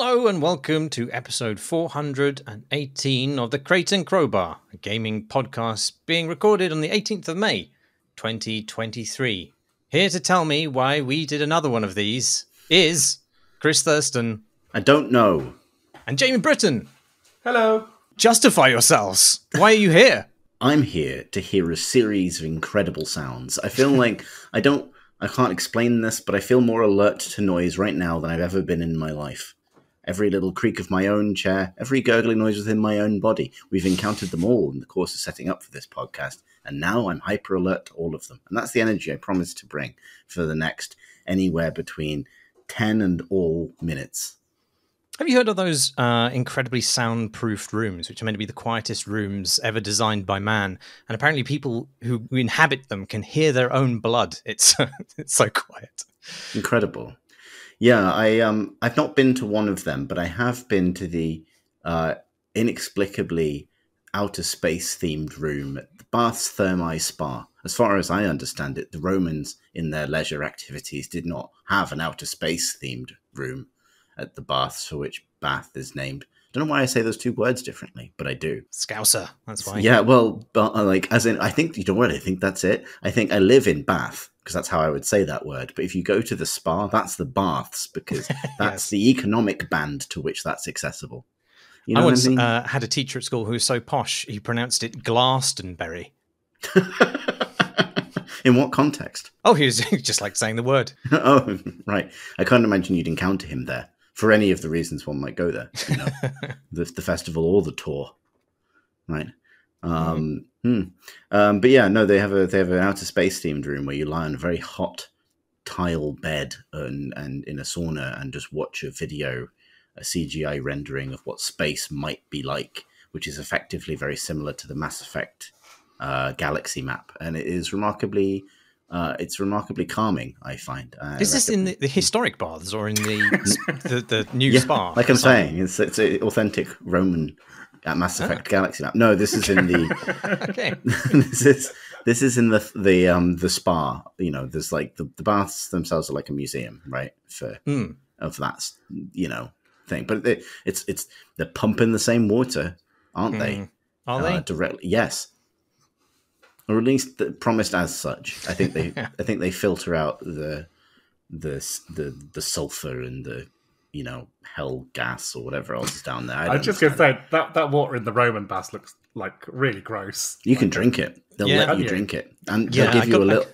Hello and welcome to episode 418 of the Crate and Crowbar, a gaming podcast being recorded on the 18th of May, 2023. Here to tell me why we did another one of these is Chris Thurston. I don't know. And Jamie Britton. Hello. Justify yourselves. Why are you here? I'm here to hear a series of incredible sounds. I feel like I can't explain this, but I feel more alert to noise right now than I've ever been in my life. Every little creak of my own chair, every gurgling noise within my own body. We've encountered them all in the course of setting up for this podcast, and now I'm hyper alert to all of them. And that's the energy I promise to bring for the next anywhere between 10 and all minutes. Have you heard of those incredibly soundproofed rooms, which are meant to be the quietest rooms ever designed by man? And apparently people who inhabit them can hear their own blood. It's so quiet. Incredible. Yeah, I've not been to one of them, but I have been to the inexplicably outer space themed room at the Bath's Thermae Spa. As far as I understand it, the Romans in their leisure activities did not have an outer space themed room at the Baths, for which Bath is named. I don't know why I say those two words differently, but I do. Scouser, that's why. Yeah, well, but as in, I think, you know what, I think that's it. I think I live in Bath, because that's how I would say that word. But if you go to the spa, that's the Baths, because that's Yes. the economic band to which that's accessible. You know I once what I mean? had a teacher at school who was so posh, he pronounced it Glastonbury. In what context? Oh, he was just like saying the word. Oh, right. I can't imagine you'd encounter him there for any of the reasons one might go there. You know, the festival or the tour, right? But yeah, no, they have an outer space themed room where you lie on a very hot tile bed and in a sauna and just watch a video, a CGI rendering of what space might be like, which is effectively very similar to the Mass Effect galaxy map, and it is remarkably calming, I find. Is this in the historic baths or in the new spa? Like I'm saying, it's an authentic Roman Mass Effect galaxy map. No, this is in the Okay. this is in the spa. You know, there's like the baths themselves are like a museum, right? Of that thing, but they're pumping the same water, aren't they? Are they directly? Yes. Or at least promised as such. I think they filter out the sulfur and the hell gas or whatever else is down there. I was just going to say that water in the Roman baths looks like really gross. You can drink it. They'll let you drink it, and they'll give you a little.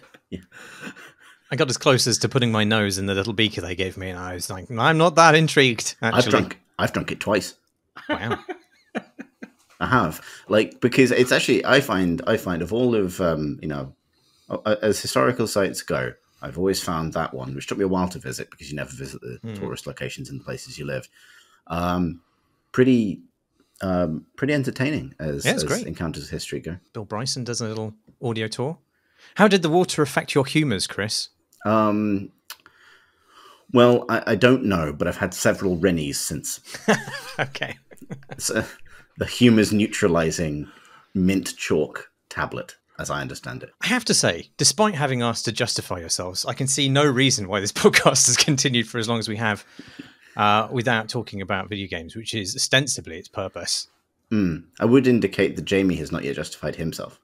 I got as close as to putting my nose in the little beaker they gave me, and I was like, I'm not that intrigued. Actually, I've drunk it twice. Wow. I have, because it's actually I find of all of as historical sites go, I've always found that one, which took me a while to visit because you never visit the tourist locations in the places you live. Pretty entertaining as great. encounters of history go. Bill Bryson does a little audio tour. How did the water affect your humours, Chris? Well, I don't know, but I've had several Rennies since. Okay. So, the humours neutralising mint chalk tablet, as I understand it. I have to say, despite having asked to justify yourselves, I can see no reason why this podcast has continued for as long as we have without talking about video games, which is ostensibly its purpose. I would indicate that Jamie has not yet justified himself.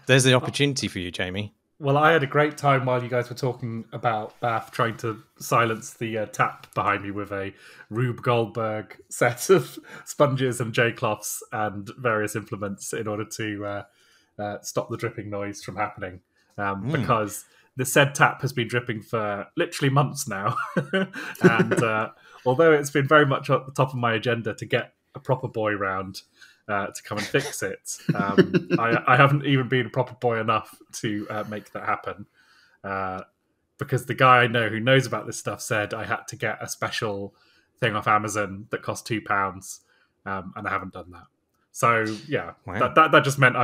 There's the opportunity for you, Jamie. Well, I had a great time while you guys were talking about Bath, trying to silence the tap behind me with a Rube Goldberg set of sponges and J-cloths and various implements in order to stop the dripping noise from happening. Because the said tap has been dripping for literally months now. And although it's been very much at the top of my agenda to get a proper boy round to come and fix it, I haven't even been a proper boy enough to make that happen. Because the guy I know who knows about this stuff said I had to get a special thing off Amazon that cost £2, and I haven't done that. So yeah, wow. that just meant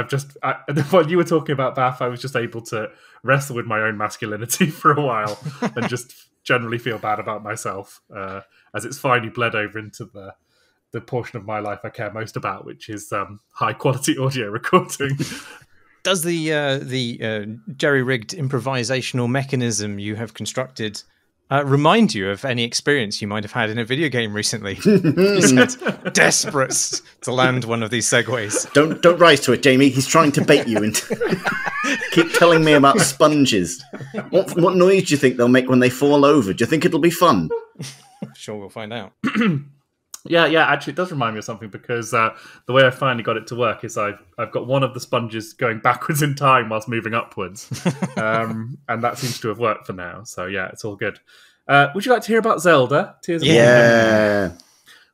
while you were talking about Bath, I was just able to wrestle with my own masculinity for a while and just generally feel bad about myself as it's finally bled over into the portion of my life I care most about, which is high quality audio recording. Does the jerry-rigged improvisational mechanism you have constructed remind you of any experience you might have had in a video game recently. He said, desperate to land one of these segues. Don't rise to it, Jamie. He's trying to bait you into. Keep telling me about sponges. What noise do you think they'll make when they fall over? Do you think it'll be fun? Sure, we'll find out. Yeah, actually, it does remind me of something because the way I finally got it to work is I've got one of the sponges going backwards in time whilst moving upwards, and that seems to have worked for now. So yeah, it's all good. Would you like to hear about Zelda Tears of the Kingdom? Yeah.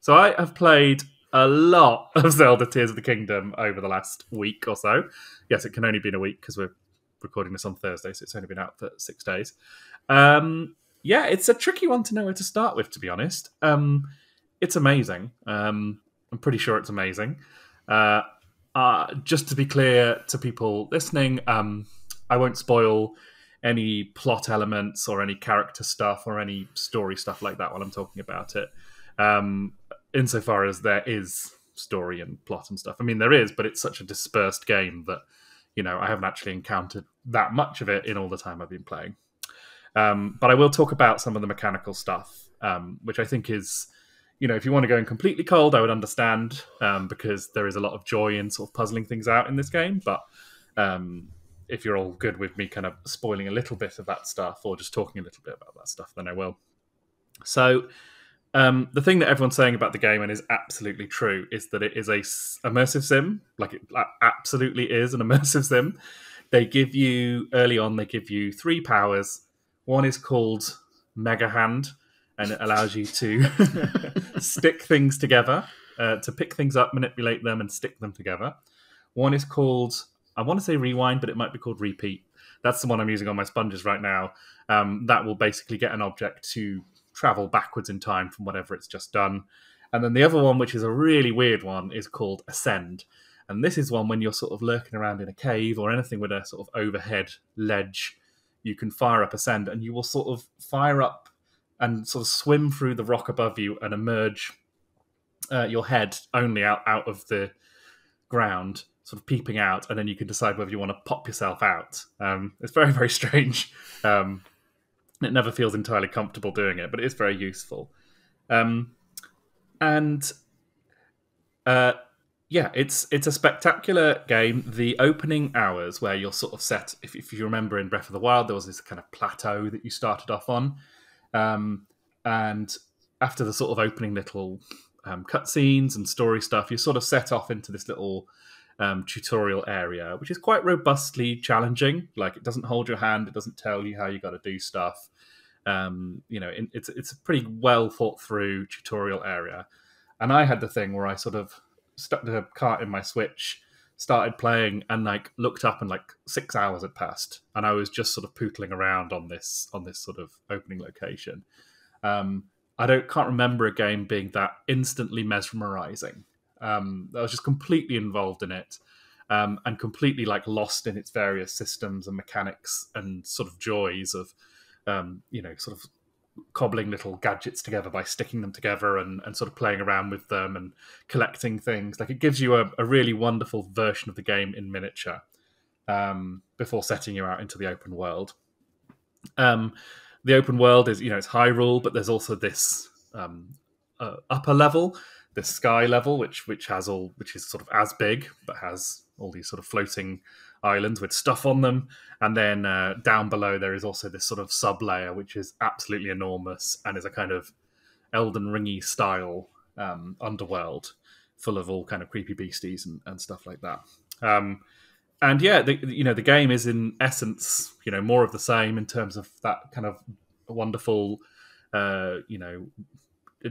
So I have played a lot of Zelda Tears of the Kingdom over the last week or so. Yes, it can only be a week because we're recording this on Thursday, so it's only been out for 6 days. Yeah, it's a tricky one to know where to start with, to be honest. It's amazing. I'm pretty sure it's amazing. Just to be clear to people listening, I won't spoil any plot elements or any character stuff or any story stuff like that while I'm talking about it. Insofar as there is story and plot and stuff. I mean, there is, but it's such a dispersed game that, I haven't actually encountered that much of it in all the time I've been playing. But I will talk about some of the mechanical stuff, which I think is... if you want to go in completely cold, I would understand, because there is a lot of joy in sort of puzzling things out in this game. But if you're all good with me kind of spoiling a little bit of that stuff or just talking a little bit about that stuff, then I will. So the thing that everyone's saying about the game, and is absolutely true, is that it is a immersive sim. Like, it absolutely is an immersive sim. Early on, they give you 3 powers. One is called Mega Hand, and it allows you to stick things together, to pick things up, manipulate them, and stick them together. One is called, I want to say Rewind, but it might be called Repeat. That's the one I'm using on my sponges right now. That will basically get an object to travel backwards in time from whatever it's just done. And then the other one, which is a really weird one, is called Ascend. And this is one when you're sort of lurking around in a cave or anything with a sort of overhead ledge, you can fire up Ascend, and you will sort of fire up and sort of swim through the rock above you and emerge your head only out of the ground, sort of peeping out, and then you can decide whether you want to pop yourself out. It's very, very strange. It never feels entirely comfortable doing it, but it is very useful. Yeah, it's a spectacular game. The opening hours, where you're sort of set, if you remember in Breath of the Wild, there was this kind of plateau that you started off on. And after the sort of opening little cutscenes and story stuff, you're sort of set off into this little tutorial area, which is quite robustly challenging. Like, it doesn't hold your hand, it doesn't tell you how you got to do stuff. It's a pretty well thought through tutorial area. And I had the thing where I sort of stuck the cart in my Switch, started playing, and looked up, and 6 hours had passed, and I was just sort of pootling around on this sort of opening location. Can't remember a game being that instantly mesmerizing. I was just completely involved in it, and completely lost in its various systems and mechanics and sort of joys of sort of cobbling little gadgets together by sticking them together and sort of playing around with them and collecting things. It gives you a really wonderful version of the game in miniature before setting you out into the open world. The open world is, it's Hyrule, but there's also this upper level, this sky level, which is sort of as big, but has all these sort of floating islands with stuff on them. And then down below there is also this sort of sub-layer, which is absolutely enormous and is a kind of Elden Ringy style underworld full of all kind of creepy beasties and stuff like that. And yeah, the game is in essence, more of the same in terms of that kind of wonderful,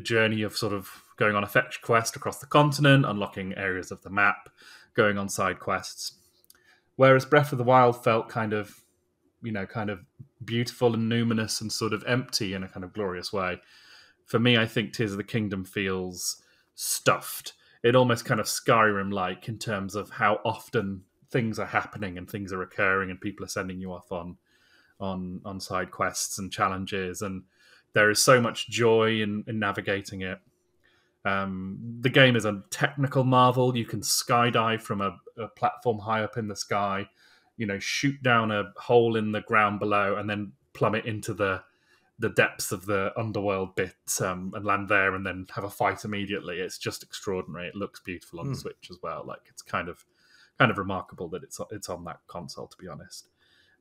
journey of sort of going on a fetch quest across the continent, unlocking areas of the map, going on side quests. Whereas Breath of the Wild felt kind of beautiful and numinous and sort of empty in a kind of glorious way. For me, I think Tears of the Kingdom feels stuffed. It almost kind of Skyrim-like in terms of how often things are happening and things are occurring and people are sending you off on side quests and challenges, and there is so much joy in navigating it. The game is a technical marvel. You can skydive from a platform high up in the sky, shoot down a hole in the ground below and then plummet into the the depths of the underworld bit and land there and then have a fight immediately. It's just extraordinary. It looks beautiful on the Switch as well. Like, it's kind of remarkable that it's on that console, to be honest.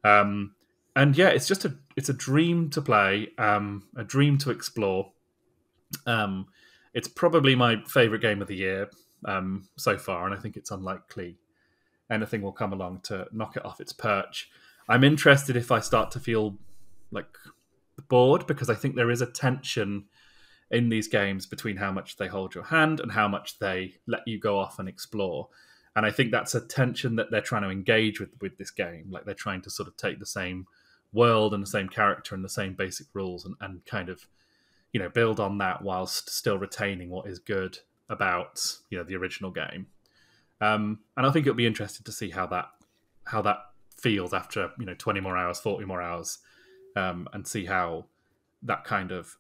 And yeah, it's a dream to play, a dream to explore. It's probably my favorite game of the year so far, and I think it's unlikely anything will come along to knock it off its perch. I'm interested if I start to feel like bored, because I think there is a tension in these games between how much they hold your hand and how much they let you go off and explore. And I think that's a tension that they're trying to engage with this game. Like, they're trying to sort of take the same world and the same character and the same basic rules and kind of, build on that whilst still retaining what is good about, the original game. And I think it'll be interesting to see how that feels after 20 more hours, 40 more hours, and see how that kind of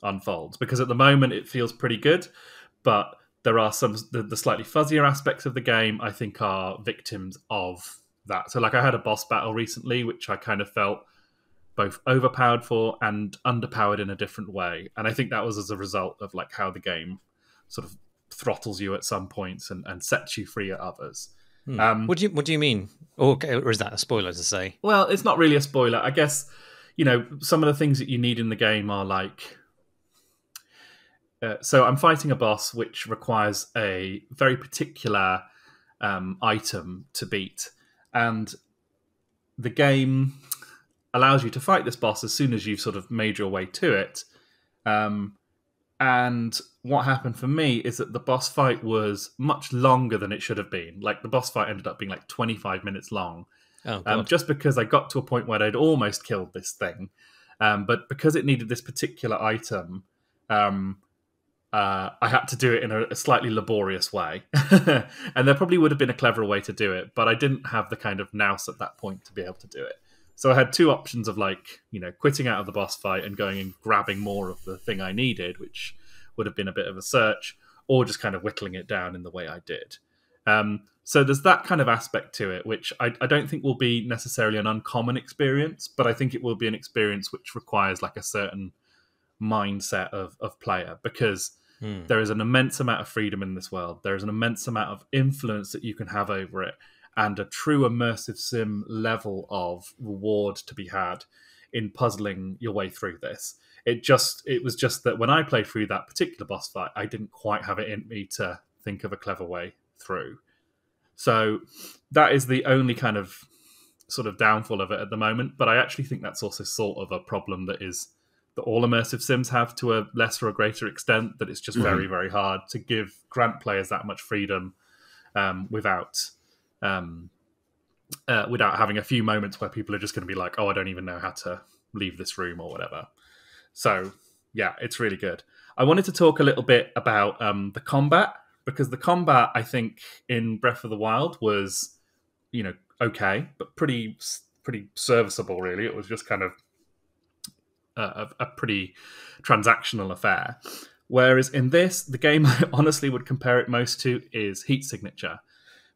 unfolds. Because at the moment it feels pretty good, but there are some the slightly fuzzier aspects of the game I think are victims of that. So, like, I had a boss battle recently which I kind of felt both overpowered for and underpowered in a different way, and I think that was as a result of like how the game sort of throttles you at some points and sets you free at others. What do you mean? Or is that a spoiler to say? Well, it's not really a spoiler. I guess, some of the things that you need in the game are like... so I'm fighting a boss which requires a very particular item to beat. And the game allows you to fight this boss as soon as you've sort of made your way to it. And what happened for me is that the boss fight was much longer than it should have been. Like, the boss fight ended up being like 25 minutes long. Oh, God. Just because I got to a point where I'd almost killed this thing. But because it needed this particular item, I had to do it in a slightly laborious way. And there probably would have been a cleverer way to do it, but I didn't have the kind of nous at that point to be able to do it. So I had two options of, like, quitting out of the boss fight and going and grabbing more of the thing I needed, which would have been a bit of a search, or just kind of whittling it down in the way I did. So there's that kind of aspect to it, which I don't think will be necessarily an uncommon experience, but I think it will be an experience which requires like a certain mindset of player, because there is an immense amount of freedom in this world. There is an immense amount of influence that you can have over it, and a true immersive sim level of reward to be had in puzzling your way through this. It was just that when I played through that particular boss fight, I didn't quite have it in me to think of a clever way through. So that is the only kind of sort of downfall of it at the moment. But I actually think that's also sort of a problem that all immersive sims have to a lesser or greater extent, that it's just very, very hard to grant players that much freedom without having a few moments where people are just going to be like, oh, I don't even know how to leave this room or whatever. So, yeah, it's really good. I wanted to talk a little bit about the combat, because the combat, I think, in Breath of the Wild was, okay, but pretty serviceable, really. It was just kind of a pretty transactional affair. Whereas in this, the game I honestly would compare it most to is Heat Signature.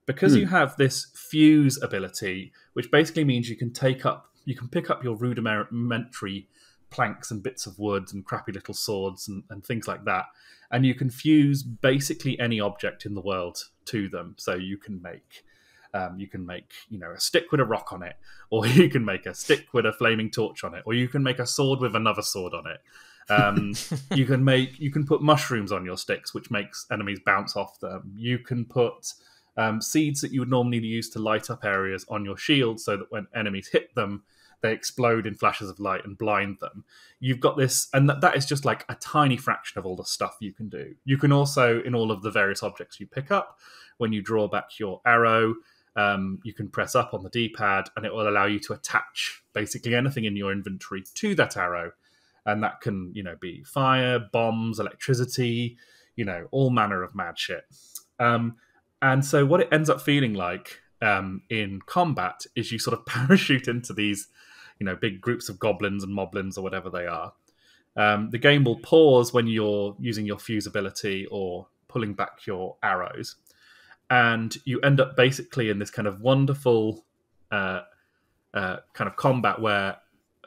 Because you have this fuse ability, which basically means you can pick up your rudimentary planks and bits of wood and crappy little swords and things like that, and you can fuse basically any object in the world to them. So you can make a stick with a rock on it, or you can make a stick with a flaming torch on it, or you can make a sword with another sword on it. You can put mushrooms on your sticks, which makes enemies bounce off them. You can put seeds that you would normally use to light up areas on your shield, so that when enemies hit them, they explode in flashes of light and blind them. You've got this, and that is just like a tiny fraction of all the stuff you can do. You can also, in all of the various objects you pick up, when you draw back your arrow, you can press up on the D-pad, and it will allow you to attach basically anything in your inventory to that arrow. And that can, be fire, bombs, electricity, all manner of mad shit. And so what it ends up feeling like in combat is you sort of parachute into these, big groups of goblins and moblins or whatever they are. The game will pause when you're using your fuse ability or pulling back your arrows. And you end up basically in this kind of wonderful kind of combat where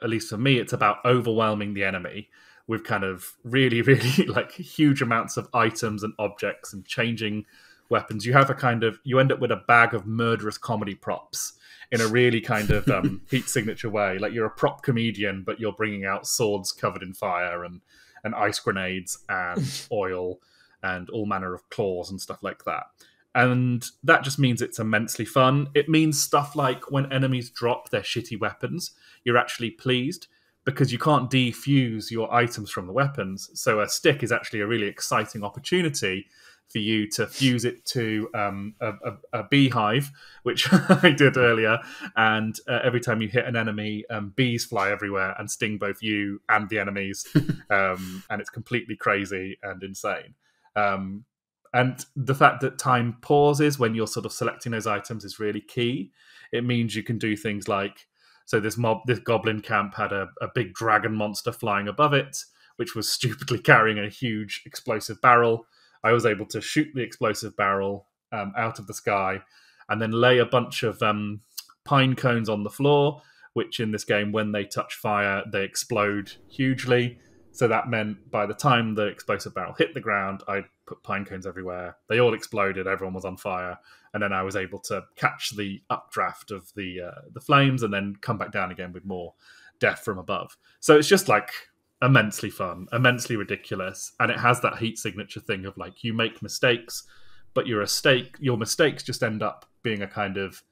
at least for me, it's about overwhelming the enemy with kind of really, really like huge amounts of items and objects and changing weapons. You end up with a bag of murderous comedy props in a really kind of heat signature way. Like you're a prop comedian, but you're bringing out swords covered in fire and ice grenades and oil and all manner of claws and stuff like that. And that just means it's immensely fun. It means stuff like when enemies drop their shitty weapons, you're actually pleased because you can't defuse your items from the weapons. So a stick is actually a really exciting opportunity for you to fuse it to a beehive, which I did earlier. And every time you hit an enemy, bees fly everywhere and sting both you and the enemies. And it's completely crazy and insane. And the fact that time pauses when you're sort of selecting those items is really key. It means you can do things like, so this goblin camp had a big dragon monster flying above it, which was stupidly carrying a huge explosive barrel. I was able to shoot the explosive barrel out of the sky and then lay a bunch of pine cones on the floor, which in this game, when they touch fire, they explode hugely. So that meant by the time the explosive barrel hit the ground, I put pine cones everywhere. They all exploded. Everyone was on fire. And then I was able to catch the updraft of the flames and then come back down again with more death from above. So it's just like immensely fun, immensely ridiculous. And it has that heat signature thing of like you make mistakes, but your mistakes just end up being a kind of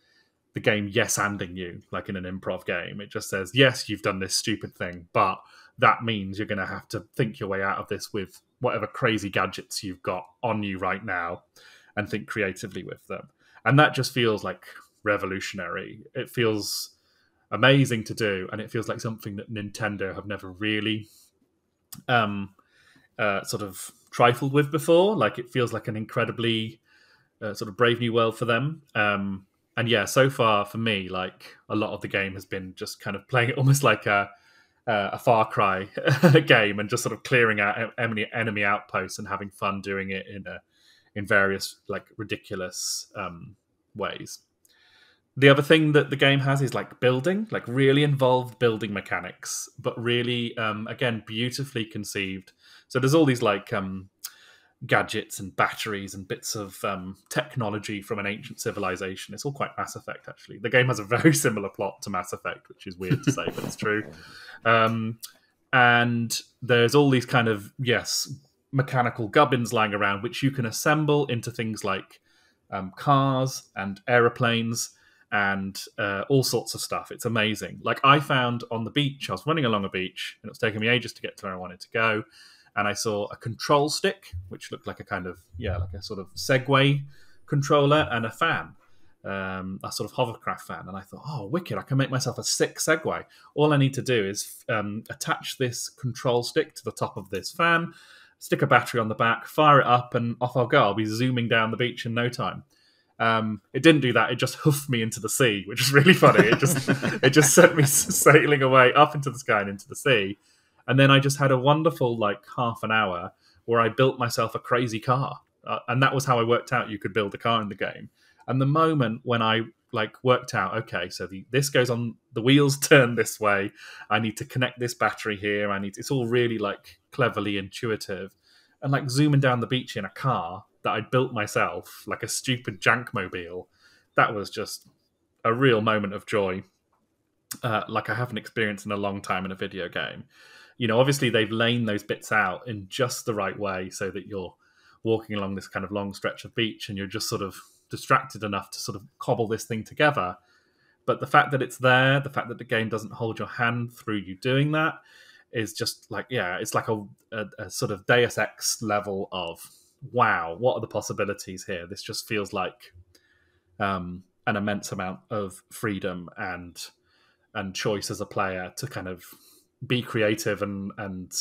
the game yes-anding you, like in an improv game. It just says, yes, you've done this stupid thing, but that means you're going to have to think your way out of this with whatever crazy gadgets you've got on you right now and think creatively with them. And that just feels like revolutionary. It feels amazing to do, and it feels like something that Nintendo have never really sort of trifled with before. Like it feels like an incredibly sort of brave new world for them. And yeah, so far for me, like a lot of the game has been just kind of playing it almost like a Far Cry game and just sort of clearing out enemy outposts and having fun doing it in various like ridiculous ways. The other thing that the game has is like building, like really involved building mechanics, but really again beautifully conceived. So there's all these like gadgets and batteries and bits of technology from an ancient civilization. It's all quite Mass Effect, actually. The game has a very similar plot to Mass Effect, which is weird to say, but it's true. And there's all these kind of, mechanical gubbins lying around, which you can assemble into things like cars and aeroplanes and all sorts of stuff. It's amazing. Like I found on the beach, I was running along a beach, and it was taking me ages to get to where I wanted to go. And I saw a control stick, which looked like a kind of, like a sort of Segway controller and a fan, a sort of hovercraft fan. And I thought, oh, wicked, I can make myself a sick Segway. All I need to do is attach this control stick to the top of this fan, stick a battery on the back, fire it up, and off I'll go. I'll be zooming down the beach in no time. It didn't do that. It just hoofed me into the sea, which is really funny. It just sent me sailing away up into the sky and into the sea. And then I just had a wonderful, like, half an hour where I built myself a crazy car. And that was how I worked out you could build a car in the game. And the moment when I, like, worked out, okay, so this goes on, the wheels turn this way, I need to connect this battery here, it's all really, like, cleverly intuitive. And, like, zooming down the beach in a car that I'd built myself, like a stupid jankmobile, that was just a real moment of joy, like I haven't experienced in a long time in a video game. You know, obviously they've laid those bits out in just the right way so that you're walking along this kind of long stretch of beach and you're just sort of distracted enough to sort of cobble this thing together. But the fact that it's there, the fact that the game doesn't hold your hand through you doing that is just like, it's like a sort of Deus Ex level of, wow, what are the possibilities here? This just feels like an immense amount of freedom and choice as a player to kind of be creative and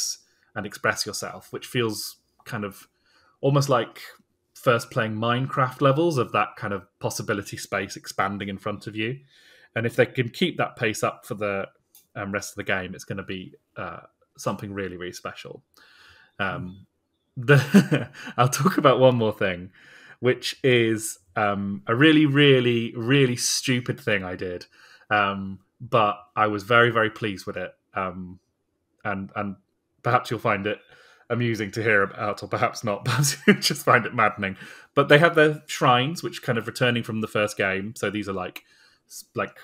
express yourself, which feels kind of almost like first playing Minecraft levels of that kind of possibility space expanding in front of you. And if they can keep that pace up for the rest of the game, it's going to be something really, really special. I'll talk about one more thing, which is a really, really, really stupid thing I did. But I was very, very pleased with it. and perhaps you'll find it amusing to hear about, or perhaps not. Perhaps you just find it maddening. But they have their shrines, which kind of returning from the first game. So these are like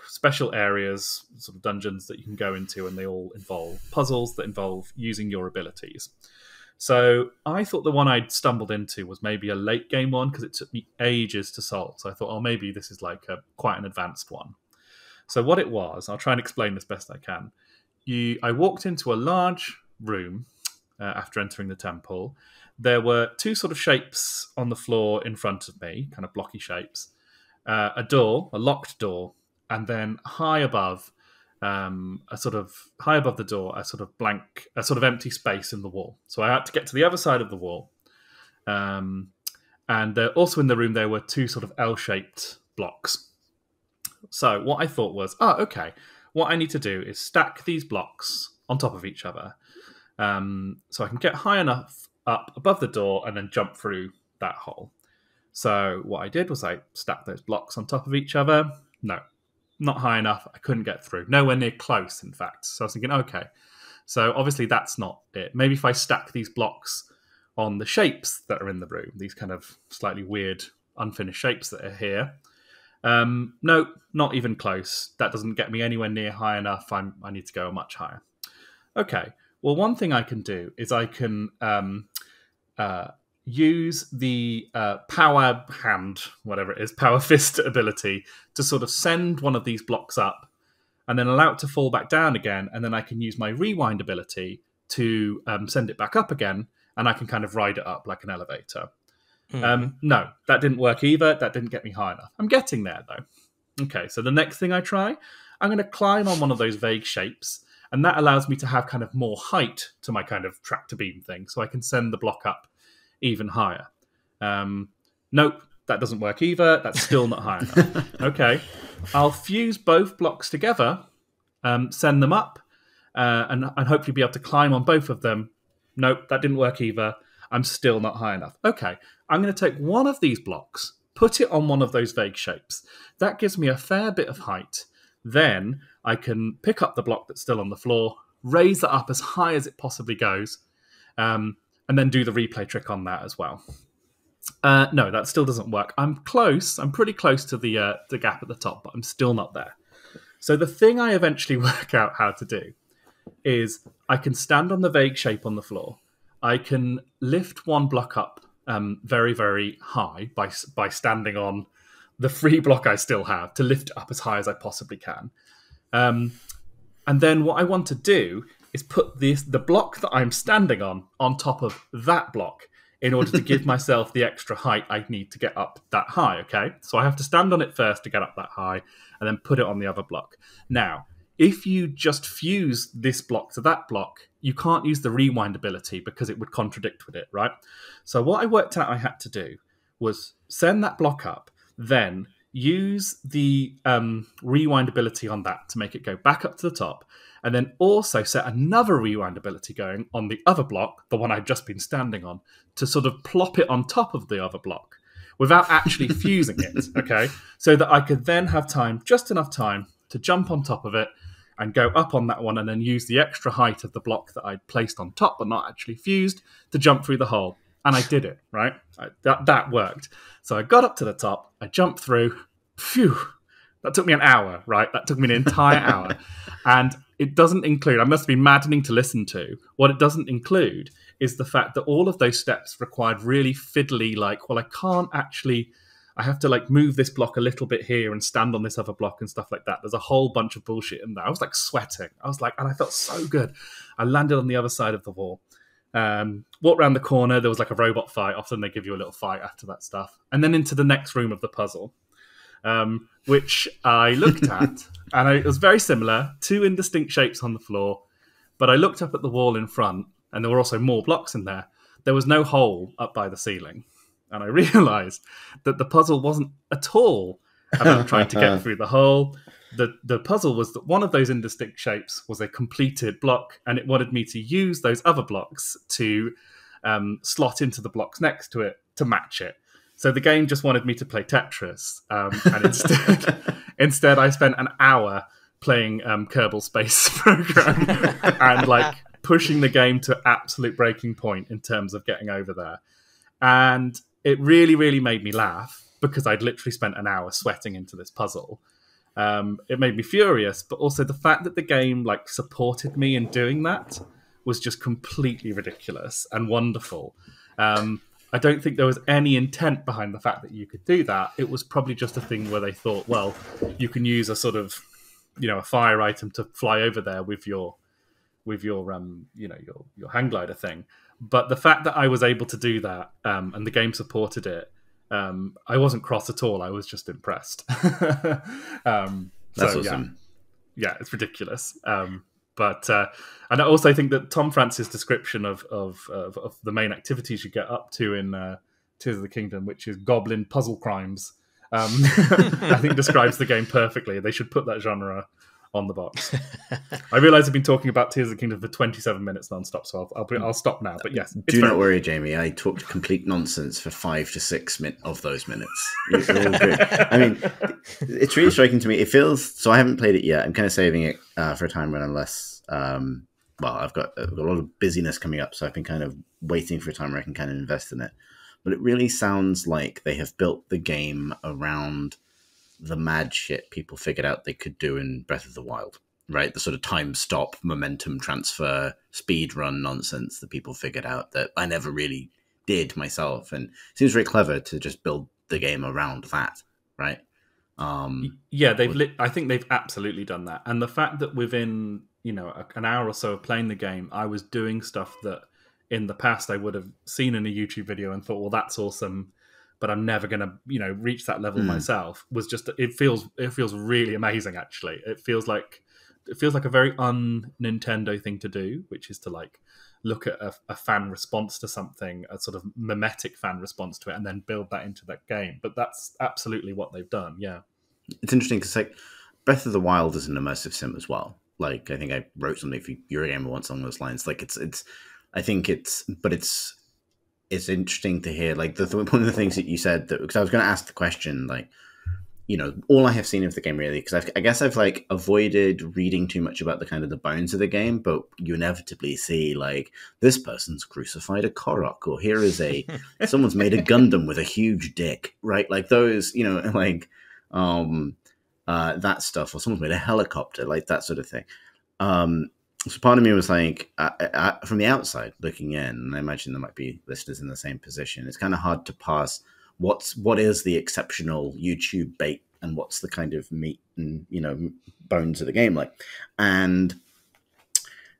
special areas, sort of dungeons that you can go into, and they all involve puzzles that involve using your abilities. So I thought the one I'd stumbled into was maybe a late game one, because it took me ages to solve. So I thought, oh, maybe this is like quite an advanced one. So what it was, I'll try and explain this best I can. I walked into a large room after entering the temple. There were two sort of shapes on the floor in front of me, kind of blocky shapes. A locked door, and then high above the door, a sort of empty space in the wall. So I had to get to the other side of the wall. And also in the room, there were two sort of L-shaped blocks. So what I thought was, okay, what I need to do is stack these blocks on top of each other. So I can get high enough up above the door and then jump through that hole. So what I did was I stacked those blocks on top of each other. No, not high enough. I couldn't get through. Nowhere near close, in fact. So I was thinking, okay, so obviously that's not it. Maybe if I stack these blocks on the shapes that are in the room, these kind of slightly weird, unfinished shapes that are here. No, not even close. That doesn't get me anywhere near high enough. I need to go much higher. Okay, well, one thing I can do is I can use the power hand, whatever it is, power fist ability to sort of send one of these blocks up and then allow it to fall back down again. And then I can use my rewind ability to send it back up again, and I can kind of ride it up like an elevator. No, that didn't work either. That didn't get me high enough. I'm getting there, though. Okay, so the next thing I try, I'm going to climb on one of those vague shapes, and that allows me to have kind of more height to my kind of tractor beam thing, so I can send the block up even higher. Nope, that doesn't work either. That's still not high enough. Okay, I'll fuse both blocks together, send them up, and hopefully be able to climb on both of them. Nope, that didn't work either. I'm still not high enough. Okay, I'm going to take one of these blocks, put it on one of those vague shapes. That gives me a fair bit of height. Then I can pick up the block that's still on the floor, raise it up as high as it possibly goes, and then do the replay trick on that as well. No, that still doesn't work. I'm close. I'm pretty close to the gap at the top, but I'm still not there. So the thing I eventually work out how to do is I can stand on the vague shape on the floor. I can lift one block up very, very high by standing on the free block I still have to lift it up as high as I possibly can. And then what I want to do is put the block that I'm standing on top of that block in order to give myself the extra height I need to get up that high, okay? So I have to stand on it first to get up that high and then put it on the other block. Now, if you just fuse this block to that block, you can't use the rewind ability because it would contradict with it, right? So what I worked out I had to do was send that block up, then use the rewind ability on that to make it go back up to the top, and then also set another rewind ability going on the other block, the one I'd just been standing on, to sort of plop it on top of the other block without actually fusing it, okay? So that I could then have time, just enough time, to jump on top of it and go up on that one and then use the extra height of the block that I'd placed on top but not actually fused to jump through the hole. And I did it, right? That worked. So I got up to the top, I jumped through. Phew! That took me an hour, right? That took me an entire hour. And it doesn't include, I must be maddening to listen to, what it doesn't include is the fact that all of those steps required really fiddly, I have to move this block a little bit here and stand on this other block and stuff like that. There's a whole bunch of bullshit in there. I was sweating. And I felt so good. I landed on the other side of the wall. Walked around the corner. There was a robot fight. Often they give you a little fight after that stuff. And then into the next room of the puzzle, which I looked at. And it was very similar. Two indistinct shapes on the floor. But I looked up at the wall in front, and there were also more blocks in there. There was no hole up by the ceiling. And I realised that the puzzle wasn't at all about trying to get through the hole. The puzzle was that one of those indistinct shapes was a completed block, and it wanted me to use those other blocks to slot into the blocks next to it to match it. So the game just wanted me to play Tetris. And instead I spent an hour playing Kerbal Space Program and like pushing the game to absolute breaking point in terms of getting over there. And it really, really made me laugh because I'd literally spent an hour sweating into this puzzle. It made me furious, but also the fact that the game like supported me in doing that was just completely ridiculous and wonderful. I don't think there was any intent behind the fact that you could do that. It was probably just a thing where they thought, well, you can use a sort of, a fire item to fly over there with your hang glider thing. But the fact that I was able to do that, and the game supported it, I wasn't cross at all. I was just impressed. That's awesome. Yeah, it's ridiculous. But and I also think that Tom Francis' description of the main activities you get up to in Tears of the Kingdom, which is goblin puzzlecrimes, I think describes the game perfectly. They should put that genre on the box. I realise I've been talking about Tears of the Kingdom for 27 minutes non-stop, so I'll stop now. But yes, do not worry, Jamie. I talked complete nonsense for 5 to 6 of those minutes. You're all good. I mean, it's really striking to me. It feels so. I haven't played it yet. I'm kind of saving it for a time when I'm less. I've got a lot of busyness coming up, so I've been kind of waiting for a time where I can kind of invest in it. But it really sounds like they have built the game around the mad shit people figured out they could do in Breath of the Wild, right? The sort of time stop, momentum transfer, speed run nonsense that people figured out that I never really did myself. And it seems very clever to just build the game around that, right? I think they've absolutely done that. And the fact that within, an hour or so of playing the game, I was doing stuff that in the past I would have seen in a YouTube video and thought, well, that's awesome, but I'm never going to, reach that level myself. Was just it feels really amazing. Actually, it feels like a very un-Nintendo thing to do, which is to like look at a fan response to something, a sort of mimetic fan response to it, and then build that into that game. But that's absolutely what they've done. Yeah, it's interesting because like Breath of the Wild is an immersive sim as well. Like I think I wrote something for Eurogamer once along those lines. Like it's interesting to hear, like, one of the things that you said, that because I was going to ask the question, like, all I have seen of the game really, because I guess I've like avoided reading too much about the kind of the bones of the game, but you inevitably see like this person's crucified a Korok, or here is someone's made a Gundam with a huge dick, right? Like those, that stuff, or someone's made a helicopter, like that sort of thing. So part of me was like, from the outside looking in, and I imagine there might be listeners in the same position, it's kind of hard to parse what is the exceptional YouTube bait and what's the kind of meat and bones of the game like. And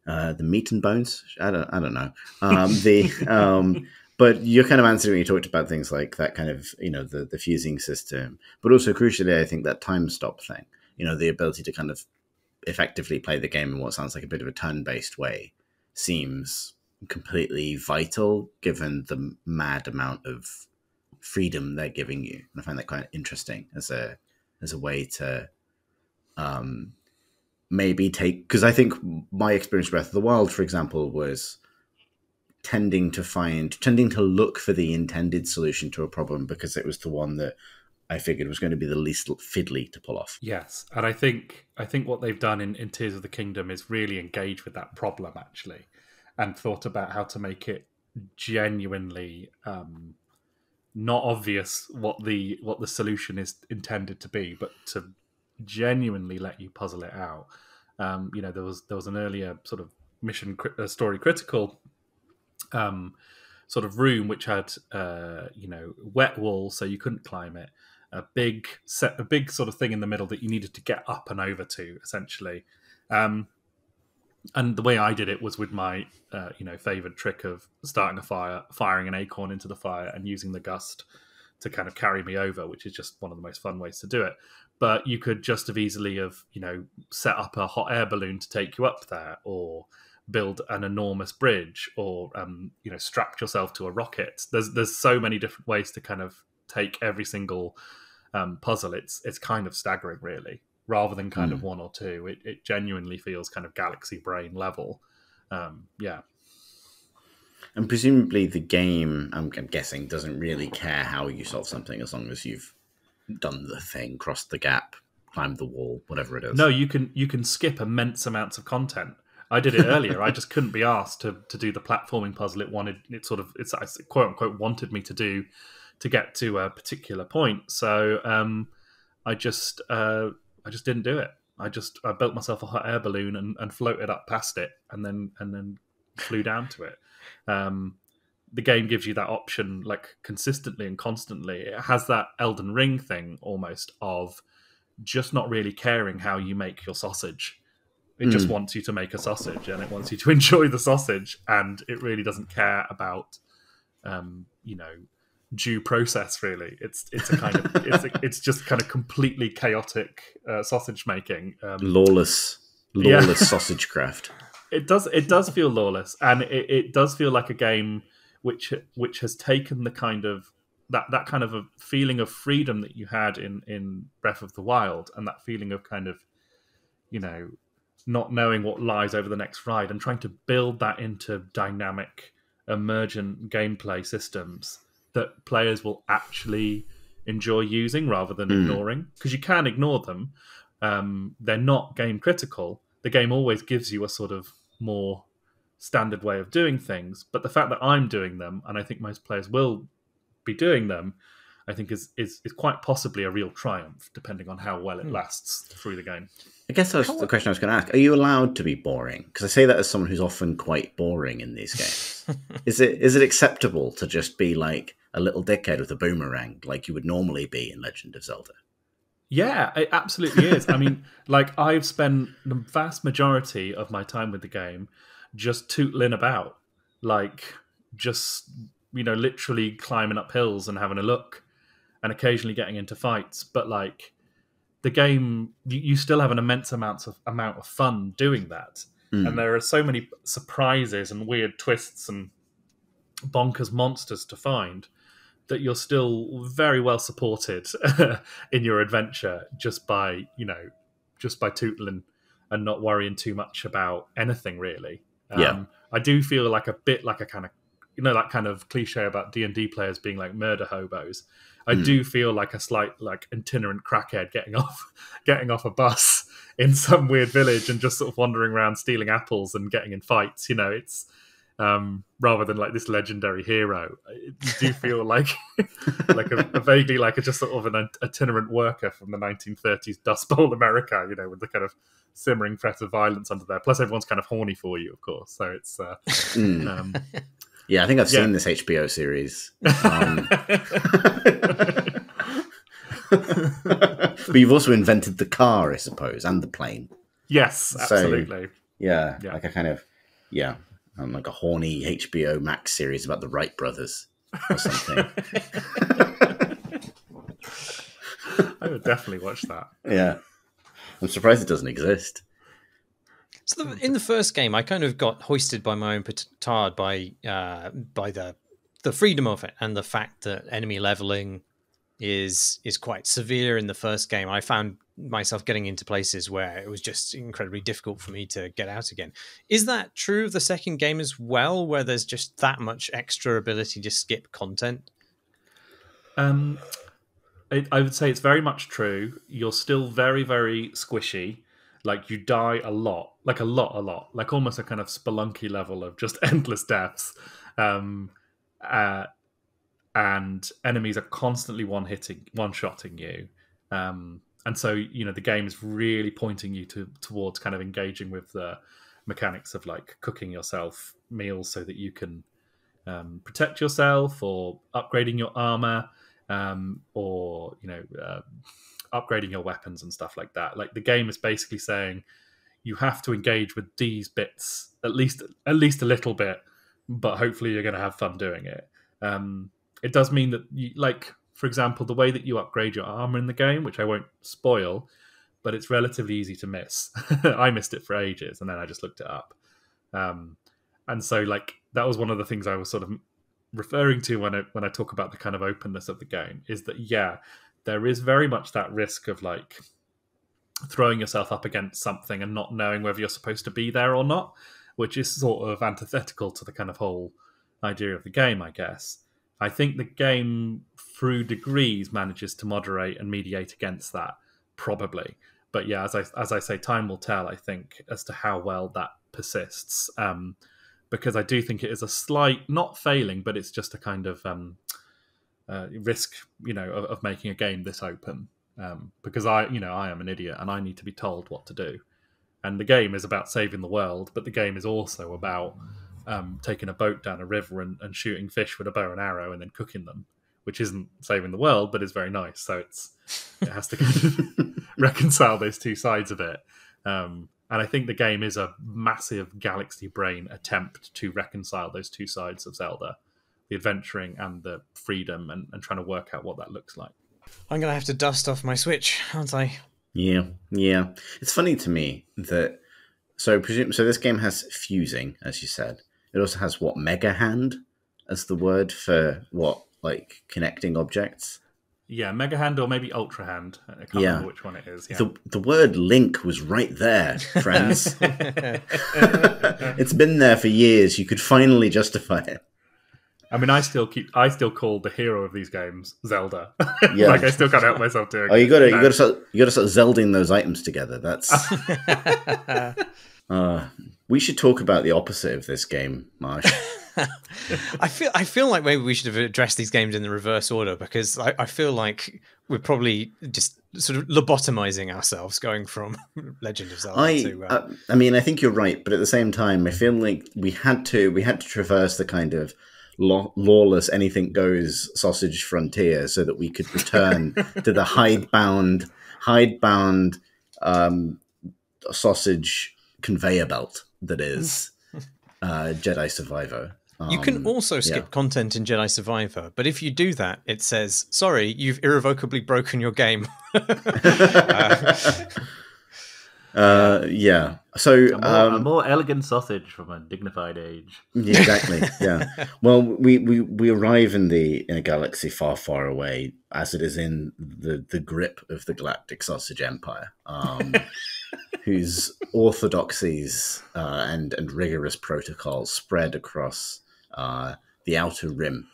the meat and bones, I don't know. But you're kind of answering when you talked about things like that kind of the fusing system, but also crucially, I think that time stop thing, the ability to kind of effectively play the game in what sounds like a bit of a turn-based way seems completely vital given the mad amount of freedom they're giving you. And I find that quite interesting as a way to maybe take, because I think my experience with Breath of the Wild, for example, was tending to look for the intended solution to a problem because it was the one that I figured was going to be the least fiddly to pull off. Yes, and I think what they've done in Tears of the Kingdom is really engage with that problem actually, and thought about how to make it genuinely not obvious what the solution is intended to be, but to genuinely let you puzzle it out. There was an earlier sort of mission story critical sort of room which had wet walls so you couldn't climb it. A big sort of thing in the middle that you needed to get up and over to, essentially. And the way I did it was with my, favoured trick of starting a fire, firing an acorn into the fire, and using the gust to kind of carry me over, which is just one of the most fun ways to do it. But you could just have easily set up a hot air balloon to take you up there, or build an enormous bridge, or strap yourself to a rocket. There's so many different ways to kind of take every single puzzle. It's kind of staggering, really, rather than kind of one or two. It genuinely feels kind of galaxy brain level. Yeah. And presumably the game, I'm guessing, doesn't really care how you solve something as long as you've done the thing, crossed the gap, climb the wall, whatever it is. No, you can skip immense amounts of content. I did it earlier. I just couldn't be asked to do the platforming puzzle it's quote unquote wanted me to do to get to a particular point. So I just didn't do it. I built myself a hot air balloon and floated up past it and then flew down to it. The game gives you that option like consistently and constantly. It has that Elden Ring thing almost of just not really caring how you make your sausage. It just wants you to make a sausage and it wants you to enjoy the sausage, and it really doesn't care about due process. Really, it's a kind of it's just kind of completely chaotic sausage making. Lawless sausage craft. It does feel lawless, and it does feel like a game which has taken the kind of that kind of a feeling of freedom that you had in Breath of the Wild, and that feeling of kind of not knowing what lies over the next ride, and trying to build that into dynamic, emergent gameplay systems that players will actually enjoy using rather than ignoring. Because you can ignore them. They're not game critical. The game always gives you a sort of more standard way of doing things. But the fact that I'm doing them, and I think most players will be doing them, I think is quite possibly a real triumph, depending on how well it lasts through the game. I guess that's the question I was going to ask. Are you allowed to be boring? Because I say that as someone who's often quite boring in these games. Is it acceptable to just be like a little dickhead with a boomerang, like you would normally be in Legend of Zelda? Yeah, it absolutely is. I mean, like, I've spent the vast majority of my time with the game just tootling about, like, just, literally climbing up hills and having a look, and occasionally getting into fights. But, like, the game, you still have an immense amount of fun doing that. And there are so many surprises and weird twists and bonkers monsters to find that you're still very well supported in your adventure just by tootling and not worrying too much about anything, really. I do feel like a bit like a kind of, that kind of cliche about D&D players being like murder hobos. I do feel like a slight, like, itinerant crackhead getting off a bus in some weird village and just sort of wandering around stealing apples and getting in fights. It's rather than like this legendary hero. You do feel like a vaguely like a just sort of an itinerant worker from the 1930s Dust Bowl America, with the kind of simmering threat of violence under there. Plus, everyone's kind of horny for you, of course. So it's yeah, I think I've seen this HBO series. But you've also invented the car, I suppose, and the plane. Yes, absolutely. So, yeah, like a kind of like a horny HBO Max series about the Wright brothers or something. I would definitely watch that. Yeah, I'm surprised it doesn't exist. So in the first game, I kind of got hoisted by my own petard by the freedom of it and the fact that enemy leveling is quite severe in the first game. I found myself getting into places where it was just incredibly difficult for me to get out again. Is that true of the second game as well, where there's just that much extra ability to skip content? I would say it's very much true. You're still very, very squishy. Like, you die a lot, like almost a kind of Spelunky level of just endless deaths. And enemies are constantly one-shotting you. And so, the game is really pointing you towards kind of engaging with the mechanics of like cooking yourself meals so that you can protect yourself, or upgrading your armor, or upgrading your weapons and stuff like that. Like, the game is basically saying you have to engage with these bits at least a little bit, but hopefully you're going to have fun doing it. It does mean that, for example, the way that you upgrade your armor in the game, which I won't spoil, but it's relatively easy to miss. I missed it for ages, and then I just looked it up. And so, like, that was one of the things I was sort of referring to when I talk about the kind of openness of the game, is that, there is very much that risk of like throwing yourself up against something and not knowing whether you're supposed to be there or not, which is sort of antithetical to the kind of whole idea of the game, I guess. I think the game, through degrees, manages to moderate and mediate against that probably. But yeah, as I say, time will tell, I think, as to how well that persists. Because I do think it is a slight, not failing, but it's just a kind of risk, of making a game this open. Because I am an idiot and I need to be told what to do. And the game is about saving the world, but the game is also about taking a boat down a river and shooting fish with a bow and arrow and then cooking them, which isn't saving the world, but is very nice. So it has to kind of reconcile those two sides of it. And I think the game is a massive galaxy brain attempt to reconcile those two sides of Zelda, the adventuring and the freedom, and trying to work out what that looks like. I'm going to have to dust off my Switch, aren't I? Yeah. It's funny to me that so this game has fusing, as you said. It also has Mega Hand as the word for connecting objects. Yeah, Mega Hand or maybe Ultra Hand. I can't remember which one it is. Yeah. The word link was right there, friends. It's been there for years. You could finally justify it. I mean, I still call the hero of these games Zelda. Yeah. I still can't help myself doing. Oh, you got to start Zelding those items together. That's. We should talk about the opposite of this game, Marsh. I feel like maybe we should have addressed these games in the reverse order, because I feel like we're probably just sort of lobotomizing ourselves going from Legend of Zelda to. I mean, I think you're right, but at the same time, I feel like we had to traverse the kind of lawless anything goes sausage frontier so that we could return to the hidebound sausage conveyor belt that is Jedi Survivor. You can also skip content in Jedi Survivor, but if you do that, it says, sorry, you've irrevocably broken your game. Yeah. So a more elegant sausage from a dignified age. Exactly. Yeah. Well, we arrive in a galaxy far, far away, as it is in the grip of the Galactic Sausage Empire, whose orthodoxies and rigorous protocols spread across the outer rim,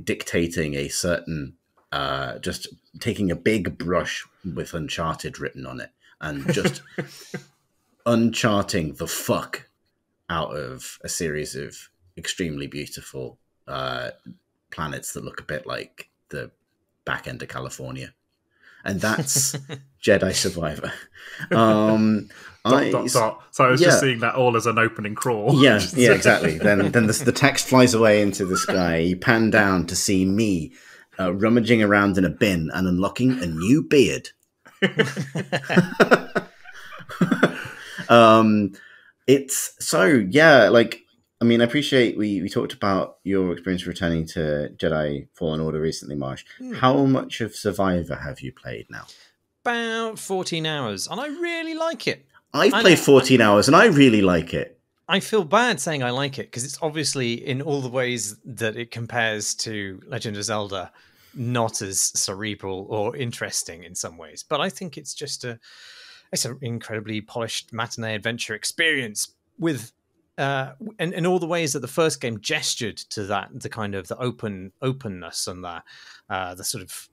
dictating a certain just taking a big brush with Uncharted written on it. And just uncharting the fuck out of a series of extremely beautiful planets that look a bit like the back end of California. And that's Jedi Survivor. So I was just seeing that all as an opening crawl. Yeah, exactly. Then the text flies away into the sky. You pan down to see me rummaging around in a bin and unlocking a new beard. It's so I mean, I appreciate we talked about your experience returning to Jedi Fallen Order recently, Marsh. How much of Survivor have you played now? About 14 hours, and I really like it. I've played 14 hours and I really like it. I feel bad saying I like it because it's obviously, in all the ways that it compares to Legend of Zelda, not as cerebral or interesting in some ways, but I think it's just it's an incredibly polished matinee adventure experience with and all the ways that the first game gestured to that, the kind of the openness and the sort of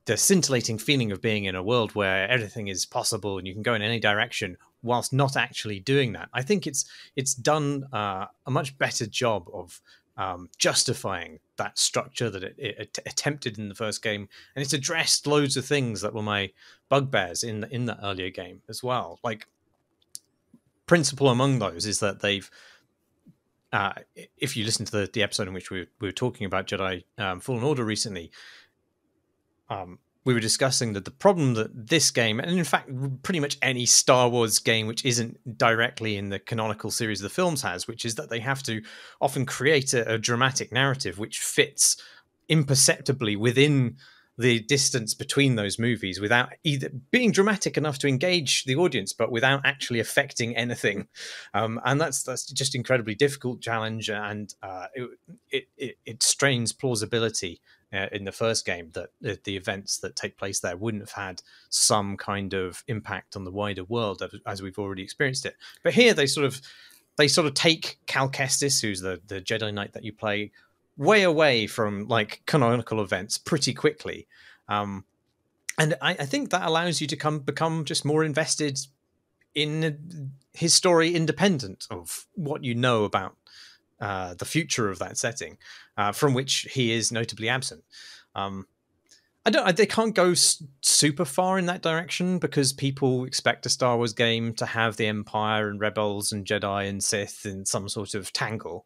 the scintillating feeling of being in a world where everything is possible and you can go in any direction whilst not actually doing that. I think it's done a much better job of justifying that structure that it attempted in the first game, and it's addressed loads of things that were my bugbears in the earlier game as well. Like, principle among those is that they've if you listen to the episode in which we were talking about Jedi Fallen Order recently, we were discussing that the problem that this game, and in fact pretty much any Star Wars game which isn't directly in the canonical series of the films has, which is that they have to often create a dramatic narrative which fits imperceptibly within the distance between those movies without either being dramatic enough to engage the audience, but without actually affecting anything. And that's just incredibly difficult challenge, and it strains plausibility in the first game that the events that take place there wouldn't have had some kind of impact on the wider world as we've already experienced it. But here they sort of take Cal Kestis, who's the Jedi Knight that you play, way away from like canonical events pretty quickly. And I think that allows you to become just more invested in his story, independent of what you know about the future of that setting, from which he is notably absent. They can't go super far in that direction because people expect a Star Wars game to have the Empire and Rebels and Jedi and Sith in some sort of tangle.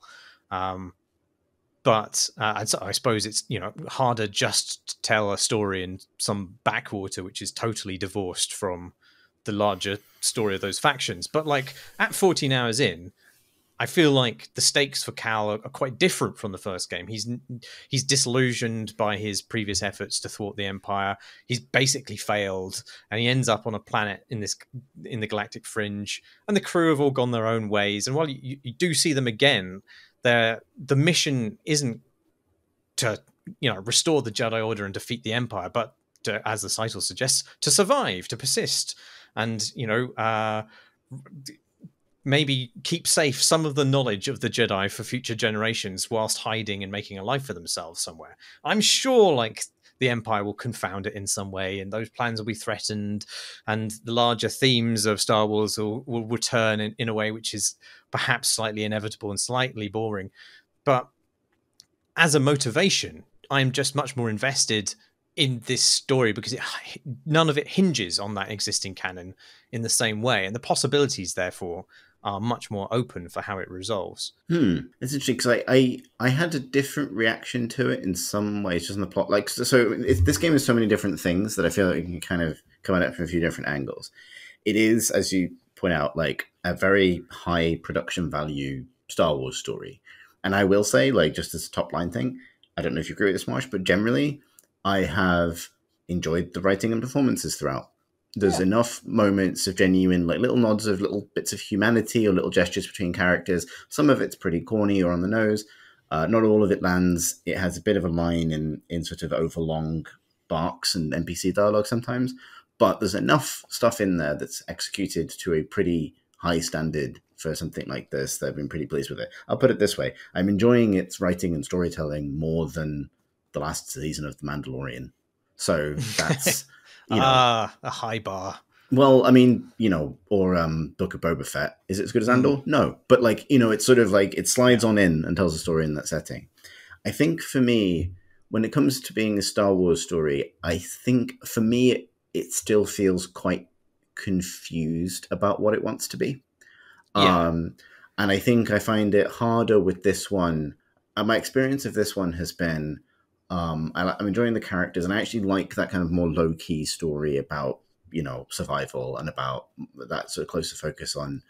But I suppose it's harder just to tell a story in some backwater which is totally divorced from the larger story of those factions. But like at 14 hours in, I feel like the stakes for Cal are quite different from the first game. He's disillusioned by his previous efforts to thwart the Empire. He's basically failed, and he ends up on a planet in the galactic fringe. And the crew have all gone their own ways. And while you do see them again, the mission isn't to restore the Jedi Order and defeat the Empire, but to, as the title suggests, to survive, to persist, and maybe keep safe some of the knowledge of the Jedi for future generations whilst hiding and making a life for themselves somewhere. I'm sure like the Empire will confound it in some way and those plans will be threatened and the larger themes of Star Wars will return in a way which is perhaps slightly inevitable and slightly boring. But as a motivation, I'm just much more invested in this story because none of it hinges on that existing canon in the same way. And the possibilities, therefore, are much more open for how it resolves. It's interesting because I had a different reaction to it in some ways, just in the plot. Like, so this game has so many different things that I feel like you can kind of come at it from a few different angles. It is, as you point out, like a very high production value Star Wars story. And I will say, like, just as a top line thing, I don't know if you agree with this, Marsh, but generally, I have enjoyed the writing and performances throughout. There's enough moments of genuine, like little nods of little bits of humanity or little gestures between characters. Some of it's pretty corny or on the nose. Not all of it lands. It has a bit of a line in sort of overlong barks and NPC dialogue sometimes. But there's enough stuff in there that's executed to a pretty high standard for something like this that I've been pretty pleased with it. I'll put it this way. I'm enjoying its writing and storytelling more than the last season of The Mandalorian. So that's... a high bar. Well, I mean, or Book of Boba Fett. Is it as good as Andor? No. But, like, it's sort of like it slides on in and tells a story in that setting. I think for me, when it comes to being a Star Wars story, I think for me, it still feels quite confused about what it wants to be. Yeah. And I think I find it harder with this one. My experience of this one has been... I'm enjoying the characters, and I actually like that kind of more low-key story about, survival and about that sort of closer focus on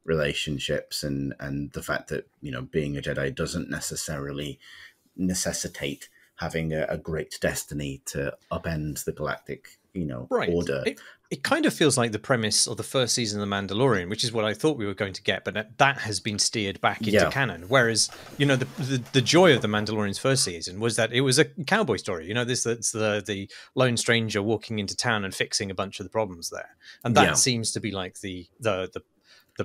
relationships and the fact that, being a Jedi doesn't necessarily necessitate having a great destiny to upend the galactic, order. It kind of feels like the premise of the first season of The Mandalorian, which is what I thought we were going to get, but that has been steered back into canon. Whereas, the joy of The Mandalorian's first season was that it was a cowboy story. That's the lone stranger walking into town and fixing a bunch of the problems there, and that seems to be like the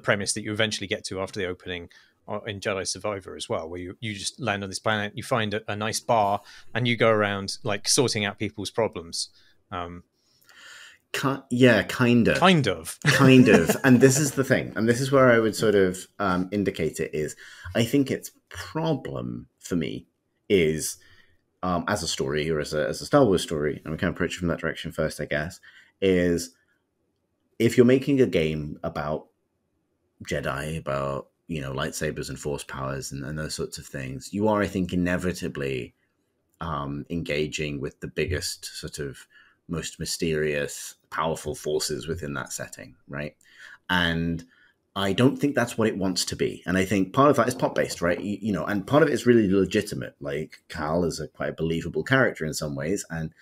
premise that you eventually get to after the opening in Jedi Survivor as well, where you just land on this planet, you find a nice bar, and you go around like sorting out people's problems. Kind of. And this is the thing, and this is where I would sort of indicate it is, I think its problem for me is, as a story or as a Star Wars story, and we can approach it from that direction first, I guess, is if you're making a game about Jedi, about, lightsabers and force powers and those sorts of things, you are, I think, inevitably engaging with the biggest sort of most mysterious, powerful forces within that setting, right? And I don't think that's what it wants to be. And I think part of that is plot-based, right? And part of it is really legitimate. Like, Cal is quite a believable character in some ways and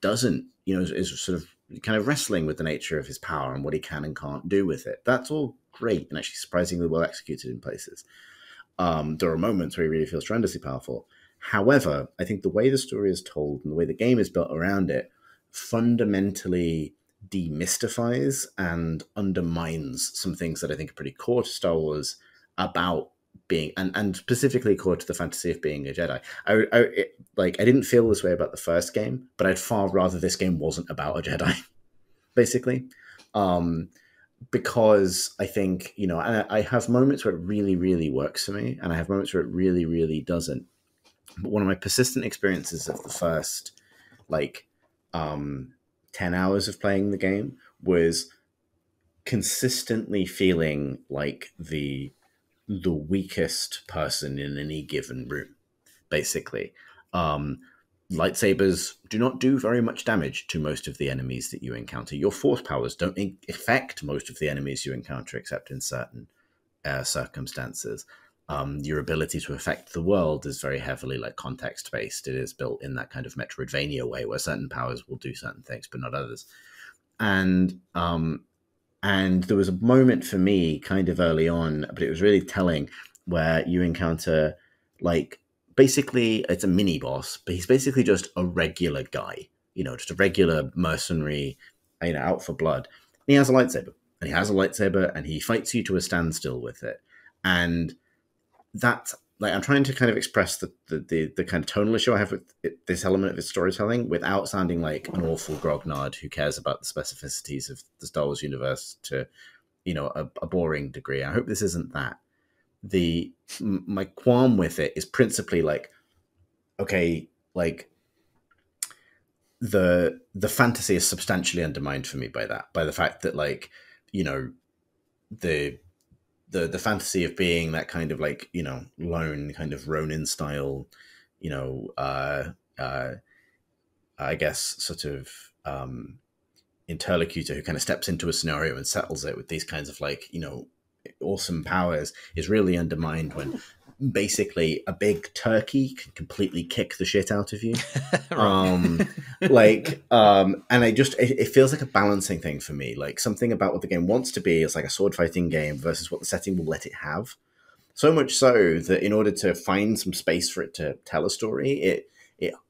doesn't, is sort of kind of wrestling with the nature of his power and what he can and can't do with it. That's all great and actually surprisingly well executed in places. There are moments where he really feels tremendously powerful. However, I think the way the story is told and the way the game is built around it fundamentally demystifies and undermines some things that I think are pretty core to Star Wars about being and specifically core to the fantasy of being a Jedi. I didn't feel this way about the first game, but I'd far rather this game wasn't about a Jedi, basically. Because I think, and I have moments where it really, really works for me, and I have moments where it really, really doesn't. But one of my persistent experiences of the first, 10 hours of playing the game was consistently feeling like the weakest person in any given room, basically. Lightsabers do not do very much damage to most of the enemies that you encounter. Your force powers don't affect most of the enemies you encounter, except in certain circumstances. Your ability to affect the world is very heavily context-based. It is built in that kind of Metroidvania way where certain powers will do certain things, but not others. And there was a moment for me kind of early on, but it was really telling, where you encounter basically it's a mini boss, but he's basically just a regular guy, just a regular mercenary, out for blood. And he has a lightsaber, and he fights you to a standstill with it. And that, I'm trying to kind of express the kind of tonal issue I have with this element of his storytelling without sounding like an awful grognard who cares about the specificities of the Star Wars universe to, a boring degree. I hope this isn't that. My qualm with it is principally the fantasy is substantially undermined for me by the fact that the fantasy of being that kind of lone kind of Ronin style, I guess sort of interlocutor who kind of steps into a scenario and settles it with these kinds of awesome powers is really undermined when basically a big turkey can completely kick the shit out of you. And it feels like a balancing thing for me, something about what the game wants to be is a sword fighting game versus what the setting will let it have. So much so that in order to find some space for it to tell a story, it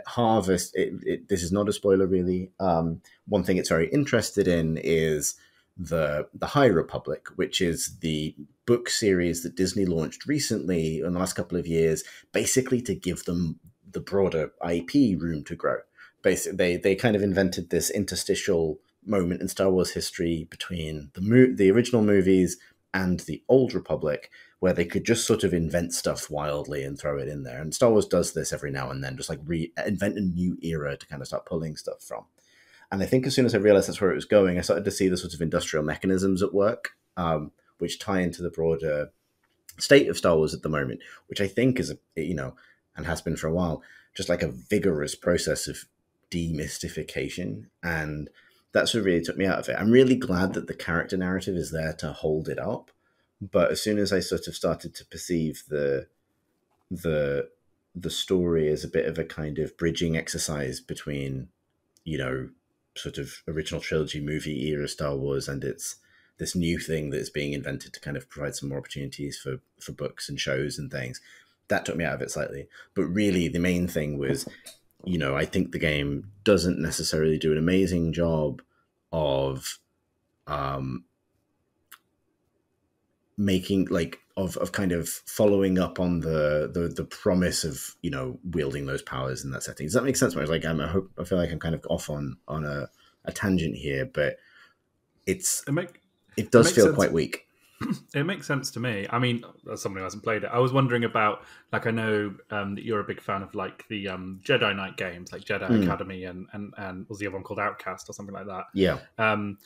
harvests it. This is not a spoiler really. One thing it's very interested in is the High Republic, which is the book series that Disney launched recently in the last couple of years, basically to give them the broader IP room to grow. Basically, they kind of invented this interstitial moment in Star Wars history between the original movies and the Old Republic, where they could just sort of invent stuff wildly and throw it in there. And Star Wars does this every now and then, just reinvent a new era to kind of start pulling stuff from. And I think as soon as I realized that's where it was going, I started to see the sort of industrial mechanisms at work, which tie into the broader state of Star Wars at the moment, which I think is, and has been for a while, just a vigorous process of demystification. And that's what really took me out of it. I'm really glad that the character narrative is there to hold it up. But as soon as I sort of started to perceive the story as a bit of a kind of bridging exercise between, sort of original trilogy movie era Star Wars and it's this new thing that's being invented to kind of provide some more opportunities for books and shows and things, that took me out of it slightly. But really the main thing was, I think the game doesn't necessarily do an amazing job of making of kind of following up on the promise of wielding those powers in that setting. Does that make sense? I feel like I'm kind of off on a tangent here, but it does feel quite weak. It makes sense to me. I mean, as someone who hasn't played it, I was wondering about I know that you're a big fan of the Jedi Knight games, like Jedi Academy and was the other one called Outcast or something like that? Yeah. And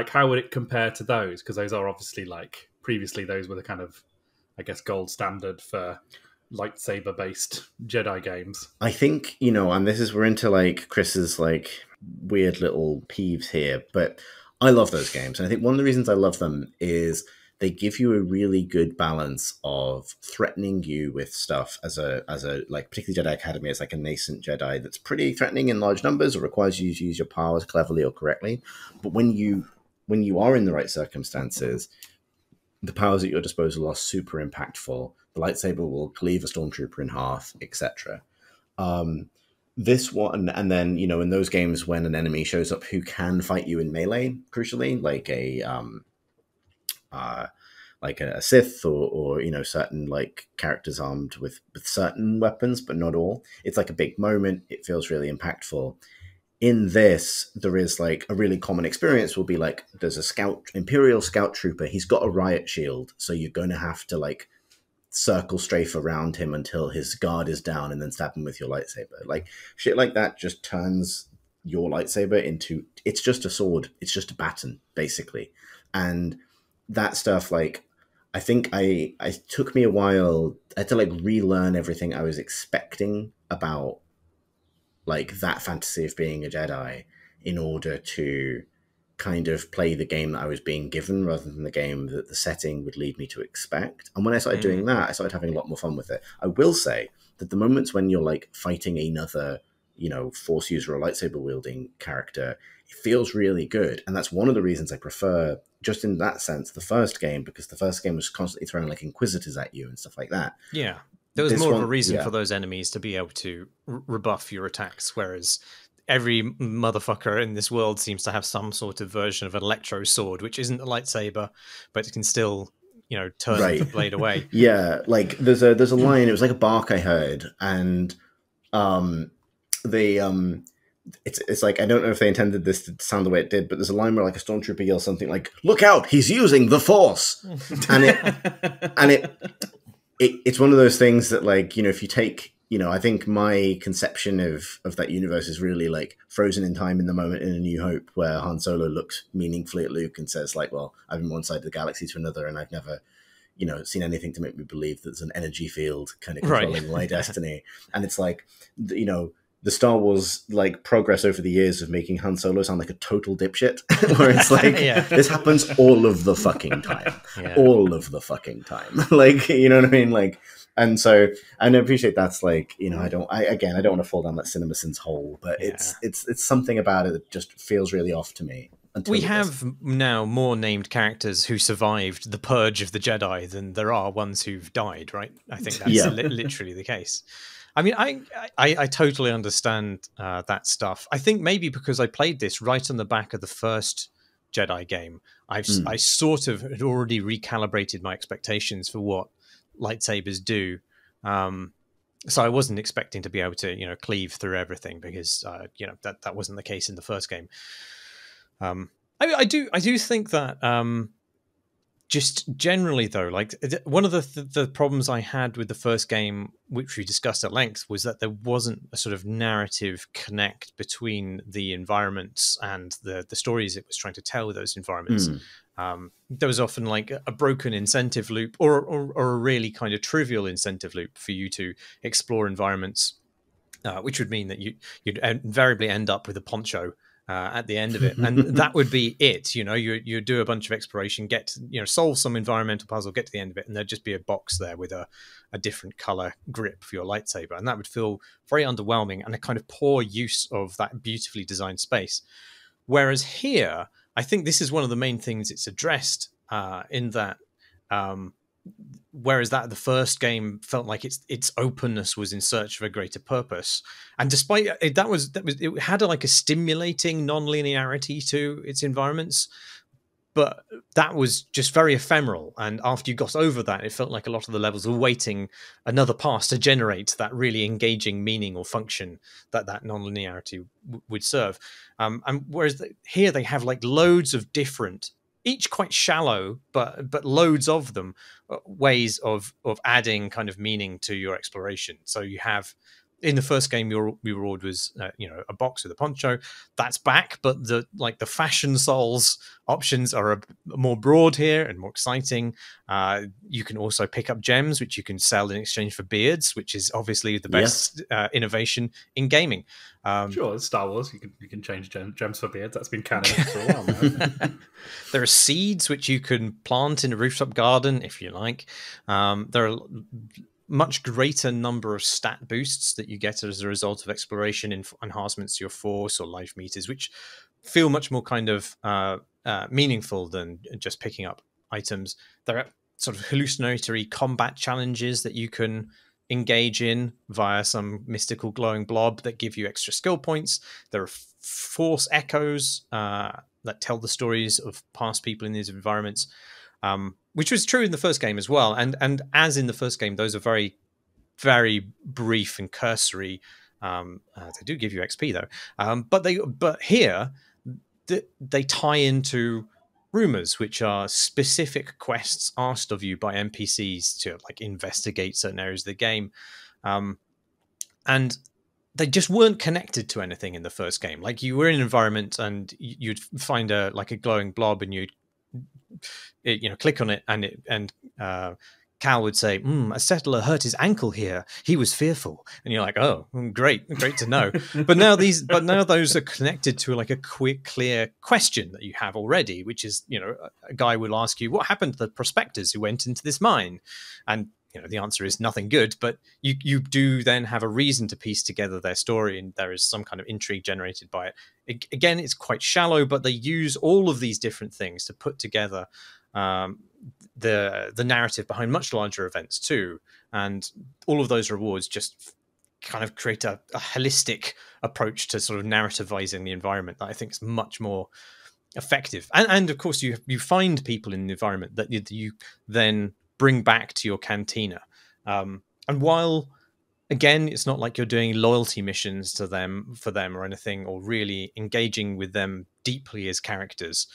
how would it compare to those? Because those are obviously previously those were the kind of, I guess, gold standard for lightsaber-based Jedi games. I think, and this is, we're into Chris's weird little peeves here, but I love those games. And I think one of the reasons I love them is they give you a really good balance of threatening you with stuff as a particularly Jedi Academy as a nascent Jedi that's pretty threatening in large numbers or requires you to use your powers cleverly or correctly. But when you are in the right circumstances, the powers at your disposal are super impactful. The lightsaber will cleave a stormtrooper in half, etc. This one, and then, in those games when an enemy shows up who can fight you in melee, crucially, like a Sith or certain like characters armed with certain weapons, but not all. It's like a big moment. It feels really impactful. In this, there is like a really common experience will be like there's a Imperial scout trooper. He's got a riot shield, so you're going to have to like circle strafe around him until his guard is down and then stab him with your lightsaber. Like shit like that just turns your lightsaber into, it's just a sword. It's just a baton, basically. And that stuff, like, I think I took me a while. I had to like relearn everything I was expecting about like that fantasy of being a Jedi in order to kind of play the game that I was being given rather than the game that the setting would lead me to expect. And when I started doing that, I started having a lot more fun with it. I will say that the moments when you're like fighting another, force user or lightsaber wielding character, it feels really good. And that's one of the reasons I prefer, just in that sense, the first game, because the first game was constantly throwing like inquisitors at you and stuff like that. Yeah. There was more of a reason for those enemies to be able to rebuff your attacks, whereas every motherfucker in this world seems to have some sort of version of an electro sword, which isn't a lightsaber, but it can still, turn the blade away. Yeah, like there's a line. It was like a bark I heard, and it's like, I don't know if they intended this to sound the way it did, but there's a line where like a stormtrooper yells something like, "Look out! He's using the Force," and it's one of those things that, like, if you take, I think my conception of that universe is really like frozen in time in the moment in A New Hope, where Han Solo looks meaningfully at Luke and says like, well, I'm from one side of the galaxy to another, and I've never, seen anything to make me believe that there's an energy field kind of controlling my destiny. And it's like, the Star Wars like progress over the years of making Han Solo sound like a total dipshit, where it's like, this happens all of the fucking time, all of the fucking time. Like, you know what I mean? Like, and so, and I appreciate that's like, I don't want to fall down that CinemaSins hole, but it's something about it that just feels really off to me. We have now more named characters who survived the purge of the Jedi than there are ones who've died, right? I think that's literally the case. I mean, I totally understand that stuff. I think maybe because I played this right on the back of the first Jedi game, I sort of had already recalibrated my expectations for what lightsabers do. So I wasn't expecting to be able to, cleave through everything, because, that wasn't the case in the first game. I do think that just generally, though, like one of the problems I had with the first game, which we discussed at length, was that there wasn't a sort of narrative connect between the environments and the stories it was trying to tell with those environments. There was often like a broken incentive loop or a really kind of trivial incentive loop for you to explore environments, which would mean that you'd invariably end up with a poncho at the end of it, and that would be it. You do a bunch of exploration, solve some environmental puzzle, get to the end of it, and there'd just be a box there with a different color grip for your lightsaber, and that would feel very underwhelming and a kind of poor use of that beautifully designed space. Whereas here, I think this is one of the main things it's addressed, in that whereas that the first game felt like its openness was in search of a greater purpose, and despite it, it had like a stimulating non-linearity to its environments, but that was just very ephemeral. And after you got over that, it felt like a lot of the levels were waiting another pass to generate that really engaging meaning or function that non-linearity would serve. And whereas here they have like loads of different, each quite shallow, but loads of them, ways of adding kind of meaning to your exploration. So you have, in the first game, your reward was a box with a poncho. That's back, but the fashion souls options are more broad here and more exciting. You can also pick up gems, which you can sell in exchange for beards, which is obviously the best innovation in gaming. Sure, it's Star Wars. You can change gems for beards. That's been canon for a while now. There are seeds which you can plant in a rooftop garden if you like. There are much greater number of stat boosts that you get as a result of exploration in enhancements to your force or life meters, which feel much more kind of meaningful than just picking up items. There are sort of hallucinatory combat challenges that you can engage in via some mystical glowing blob that give you extra skill points. There are force echoes that tell the stories of past people in these environments. which was true in the first game as well. And as in the first game, those are very, very brief and cursory. They do give you XP though, but here they tie into rumors, which are specific quests asked of you by NPCs to like investigate certain areas of the game, and they just weren't connected to anything in the first game. Like you were in an environment and you'd find a glowing blob, and you'd click on it, and Cal would say, "A settler hurt his ankle here. He was fearful," and you're like, "Oh, great to know." but now those are connected to like a quick, clear question that you have already, which is, a guy will ask you, "What happened to the prospectors who went into this mine?" And the answer is nothing good, but you do then have a reason to piece together their story, and there is some kind of intrigue generated by it. Again, it's quite shallow, but they use all of these different things to put together the narrative behind much larger events too, and all of those rewards just kind of create a holistic approach to sort of narrativizing the environment that I think is much more effective. And of course, you find people in the environment that you then bring back to your cantina. And while, again, it's not like you're doing loyalty missions for them or anything, or really engaging with them deeply as characters,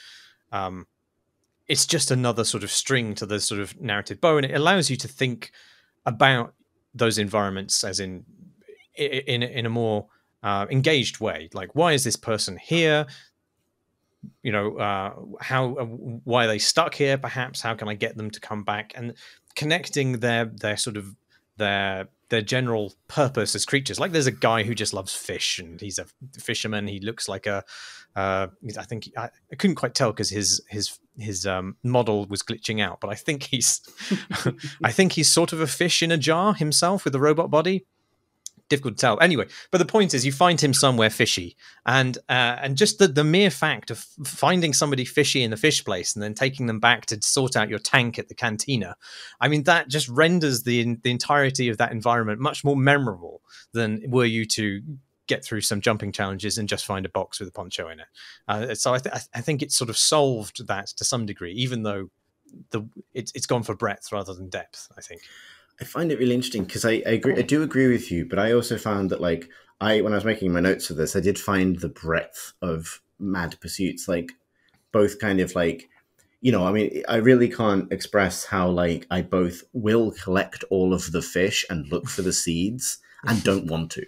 it's just another sort of string to the sort of narrative bow, and it allows you to think about those environments as in a more engaged way. Like, why is this person here? Why are they stuck here? Perhaps how can I get them to come back? And connecting their sort of their general purpose as creatures. Like, there's a guy who just loves fish, and he's a fisherman. He looks like I couldn't quite tell because his model was glitching out, but I think he's sort of a fish in a jar himself with a robot body. Difficult to tell. Anyway, but the point is, you find him somewhere fishy, and just the mere fact of finding somebody fishy in the fish place and then taking them back to sort out your tank at the cantina, I mean, that just renders the entirety of that environment much more memorable than were you to get through some jumping challenges and just find a box with a poncho in it. So I think it sort of solved that to some degree, even though it's gone for breadth rather than depth, I think. I find it really interesting because I agree. I do agree with you, but I also found that when I was making my notes for this, I did find the breadth of Mad Pursuits, like both kind of like, I mean, I really can't express how I both will collect all of the fish and look for the seeds and don't want to,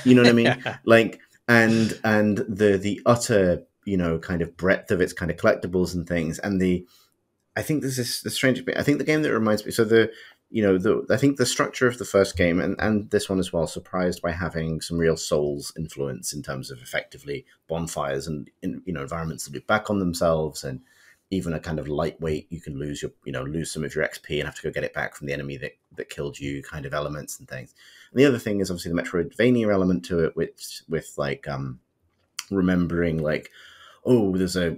you know what I mean? Yeah. Like, and the utter, kind of breadth of its kind of collectibles and things. And I think this is the strange bit. I think the game that reminds me, so I think the structure of the first game and this one as well, surprised by having some real Souls influence in terms of effectively bonfires and environments that loop back on themselves, and even a kind of lightweight, you can lose some of your XP and have to go get it back from the enemy that killed you kind of elements and things. And the other thing is obviously the Metroidvania element to it, with remembering oh, there's a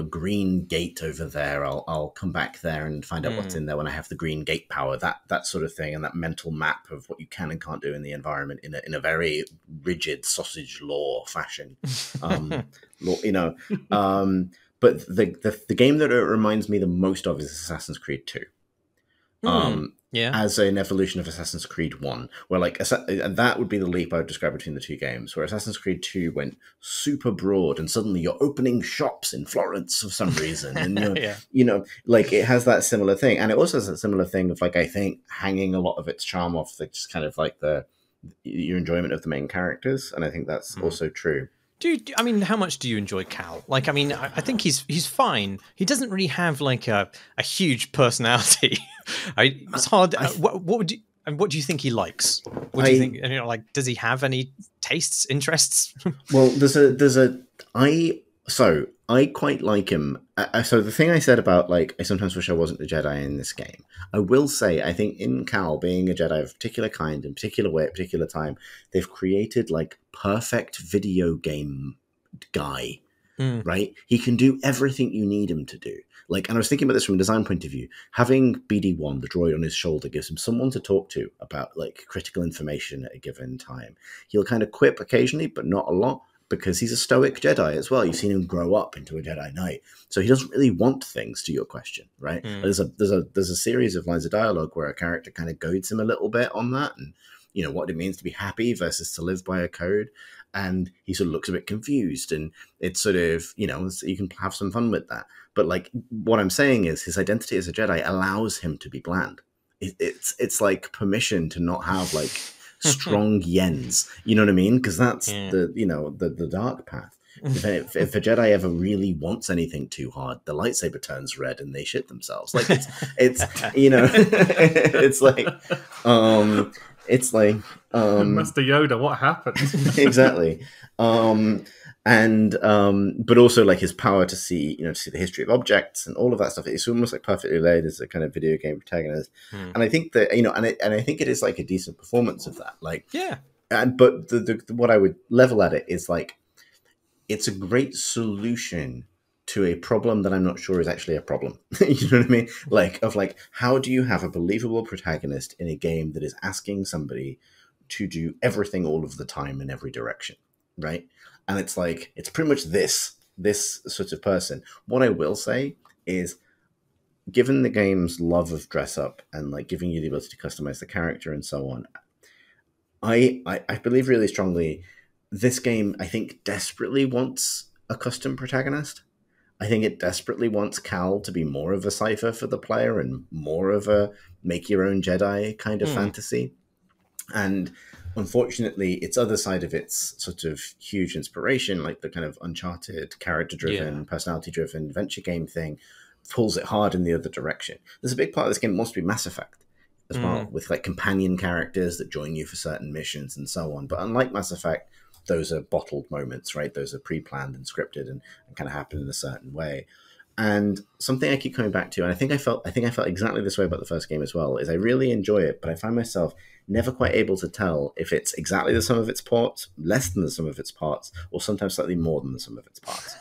green gate over there. I'll come back there and find out what's in there when I have the green gate power. That sort of thing, and that mental map of what you can and can't do in the environment in a very rigid sausage law fashion. But the game that it reminds me the most of is Assassin's Creed 2. As an evolution of Assassin's Creed 1, where that would be the leap I would describe between the two games, where Assassin's Creed 2 went super broad and suddenly you're opening shops in Florence for some reason, and it has that similar thing, and it also has that similar thing of I think hanging a lot of its charm off just kind of your enjoyment of the main characters, and I think that's also true. I mean, how much do you enjoy Cal? I think he's fine. He doesn't really have a huge personality. It's hard. What do you think he likes? What do you think? Does he have any tastes, interests? Well, I quite like him. So the thing I said about I sometimes wish I wasn't a Jedi in this game, I will say I think in Cal, being a Jedi of a particular kind, in particular way, at particular time, they've created perfect video game guy, right? He can do everything you need him to do. And I was thinking about this from a design point of view. Having BD1, the droid on his shoulder, gives him someone to talk to about critical information at a given time. He'll kind of quip occasionally, but not a lot. because he's a stoic Jedi as well. You've seen him grow up into a Jedi Knight, so he doesn't really want things. To your question, right? There's a series of lines of dialogue where a character kind of goads him a little bit on that, and what it means to be happy versus to live by a code. And he sort of looks a bit confused, and it's sort of, you can have some fun with that. But like, what I'm saying is his identity as a Jedi allows him to be bland. It's like permission to not have like strong yens. You know what I mean? Because that's the dark path. If a Jedi ever really wants anything too hard, the lightsaber turns red and they shit themselves. Like it's it's like Master Yoda, what happened? Exactly. But also like his power to see the history of objects and all of that stuff. It's almost like perfectly laid as a kind of video game protagonist. And I think that, and I think it is like a decent performance of that. Like, yeah. But the what I would level at it is like, it's a great solution to a problem that I'm not sure is actually a problem. You know what I mean? Like, how do you have a believable protagonist in a game that is asking somebody to do everything all of the time in every direction, right? And it's like, it's pretty much this sort of person. What I will say is, given the game's love of dress up and like giving you the ability to customize the character and so on, I believe really strongly this game, I think, desperately wants a custom protagonist. I think it desperately wants Cal to be more of a cipher for the player and more of a make your own Jedi kind of fantasy. And unfortunately, its other side of its sort of huge inspiration, like the kind of Uncharted, character-driven, personality-driven adventure game thing, pulls it hard in the other direction. There's a big part of this game that wants to be Mass Effect as well, with like companion characters that join you for certain missions and so on. But unlike Mass Effect, those are bottled moments, right? Those are pre-planned and scripted and kind of happen in a certain way. And something I keep coming back to, and I think I felt exactly this way about the first game as well, is I really enjoy it, but I find myself never quite able to tell if it's exactly the sum of its parts, less than the sum of its parts, or sometimes slightly more than the sum of its parts.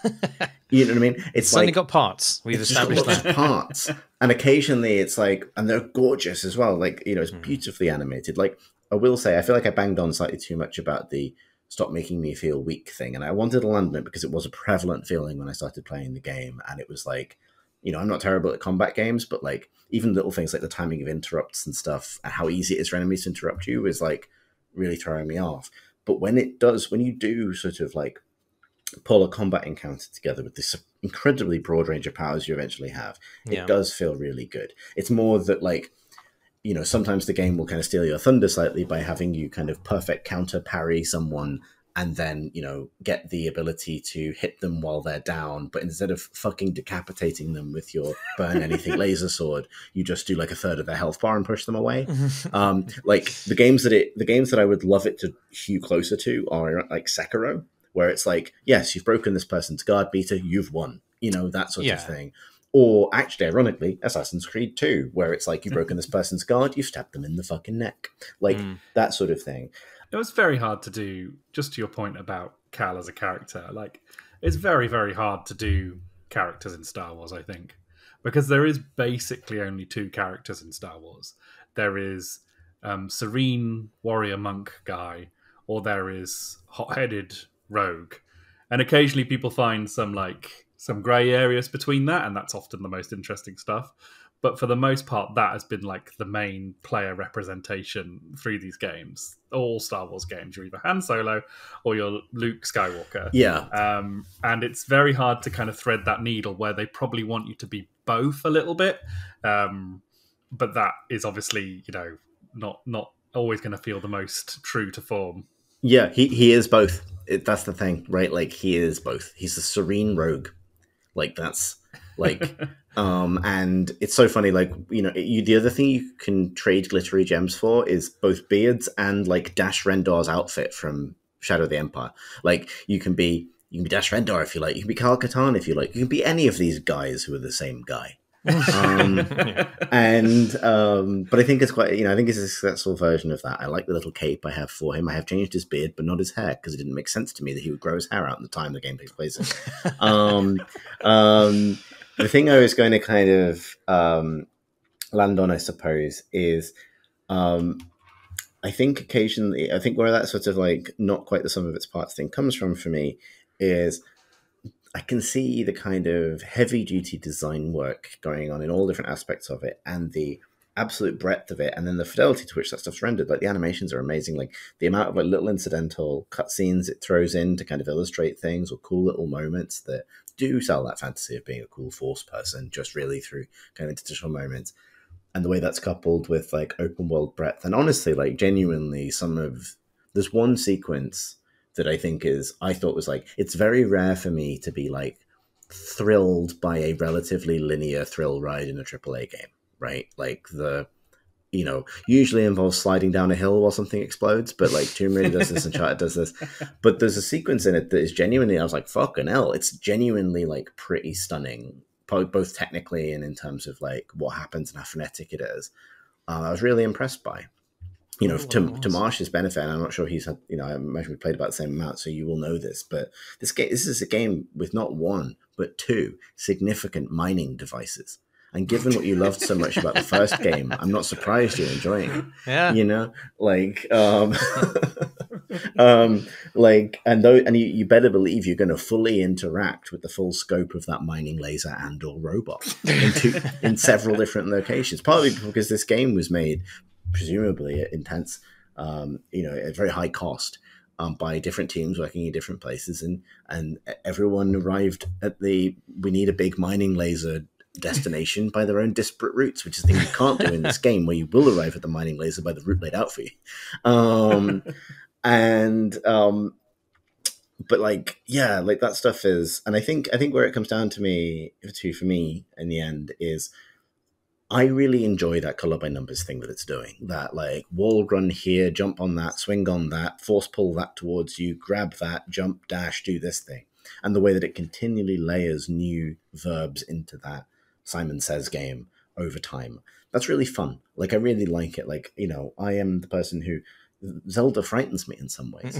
You know what I mean? It's only got parts. We've established that. Parts. And occasionally it's like, and they're gorgeous as well. Like, it's beautifully animated. Like, I will say, I feel like I banged on slightly too much about the stop making me feel weak thing. And I wanted to land on it because it was a prevalent feeling when I started playing the game. And it was like, I'm not terrible at combat games, but like even little things like the timing of interrupts and stuff and how easy it is for enemies to interrupt you is like really throwing me off. But when you do sort of like pull a combat encounter together with this incredibly broad range of powers you eventually have, it does feel really good. It's more that like, sometimes the game will kind of steal your thunder slightly by having you kind of perfect counter parry someone and then, get the ability to hit them while they're down. But instead of fucking decapitating them with your burn anything laser sword, you just do like a third of their health bar and push them away. Like the games that I would love it to hew closer to are like Sekiro, where it's like, yes, you've broken this person's guard meter, you've won, that sort of thing. Or actually, ironically, Assassin's Creed 2, where it's like you've broken this person's guard, you've stabbed them in the fucking neck. Like that sort of thing. It was very hard to do, just to your point about Cal as a character. Like, it's very, very hard to do characters in Star Wars, I think. Because there is basically only two characters in Star Wars. There is serene warrior monk guy, or there is hot-headed rogue. And occasionally people find some grey areas between that, and that's often the most interesting stuff. But for the most part, that has been like the main player representation through these games. All Star Wars games, you're either Han Solo or you're Luke Skywalker. Yeah. And it's very hard to kind of thread that needle where they probably want you to be both a little bit. But that is obviously, not always going to feel the most true to form. Yeah, he is both. That's the thing, right? Like, he is both. He's a serene rogue. Like, that's like, and it's so funny. Like, the other thing you can trade glittery gems for is both beards and like Dash Rendar's outfit from Shadow of the Empire. Like, you can be Dash Rendar if you like. You can be Kyle Katarn if you like. You can be any of these guys who are the same guy. But I think it's quite, I think it's a successful version of that. I like the little cape I have for him. I have changed his beard, but not his hair, because it didn't make sense to me that he would grow his hair out in the time the game takes place in. The thing I was going to kind of land on, I suppose, is I think occasionally, I think where that sort of like not quite the sum of its parts thing comes from for me is I can see the kind of heavy duty design work going on in all different aspects of it and the absolute breadth of it, and then the fidelity to which that stuff's rendered. Like the animations are amazing, like the amount of like little incidental cutscenes it throws in to kind of illustrate things or cool little moments that do sell that fantasy of being a cool Force person just really through kind of interstitial moments. And the way that's coupled with like open world breadth, and honestly, like genuinely, there's one sequence that I thought was like, it's very rare for me to be like thrilled by a relatively linear thrill ride in a AAA game, right? Like usually involves sliding down a hill while something explodes, but like Tomb Raider does this, Uncharted does this. But there's a sequence in it that is genuinely, I was like, fucking hell, it's genuinely like pretty stunning, both technically and in terms of like what happens and how frenetic it is. I was really impressed by. To Marsh's benefit, and I'm not sure he's had, I imagine we played about the same amount, so you will know this, but this is a game with not one, but two significant mining devices. And given what you loved so much about the first game, I'm not surprised you're enjoying it. Yeah. You better believe you're going to fully interact with the full scope of that mining laser and or robot in several different locations. Partly because this game was made presumably at intense, at very high cost, by different teams working in different places, and everyone arrived at we need a big mining laser destination by their own disparate routes, which is the thing you can't do in this game, where you will arrive at the mining laser by the route laid out for you. But like, yeah, like that stuff is, and I think where it comes down for me in the end is, I really enjoy that color by numbers thing that it's doing. That like wall run here, jump on that, swing on that, force pull that towards you, grab that, jump, dash, do this thing. And the way that it continually layers new verbs into that Simon Says game over time. That's really fun. Like, I really like it. Like, I am the person who Zelda frightens me in some ways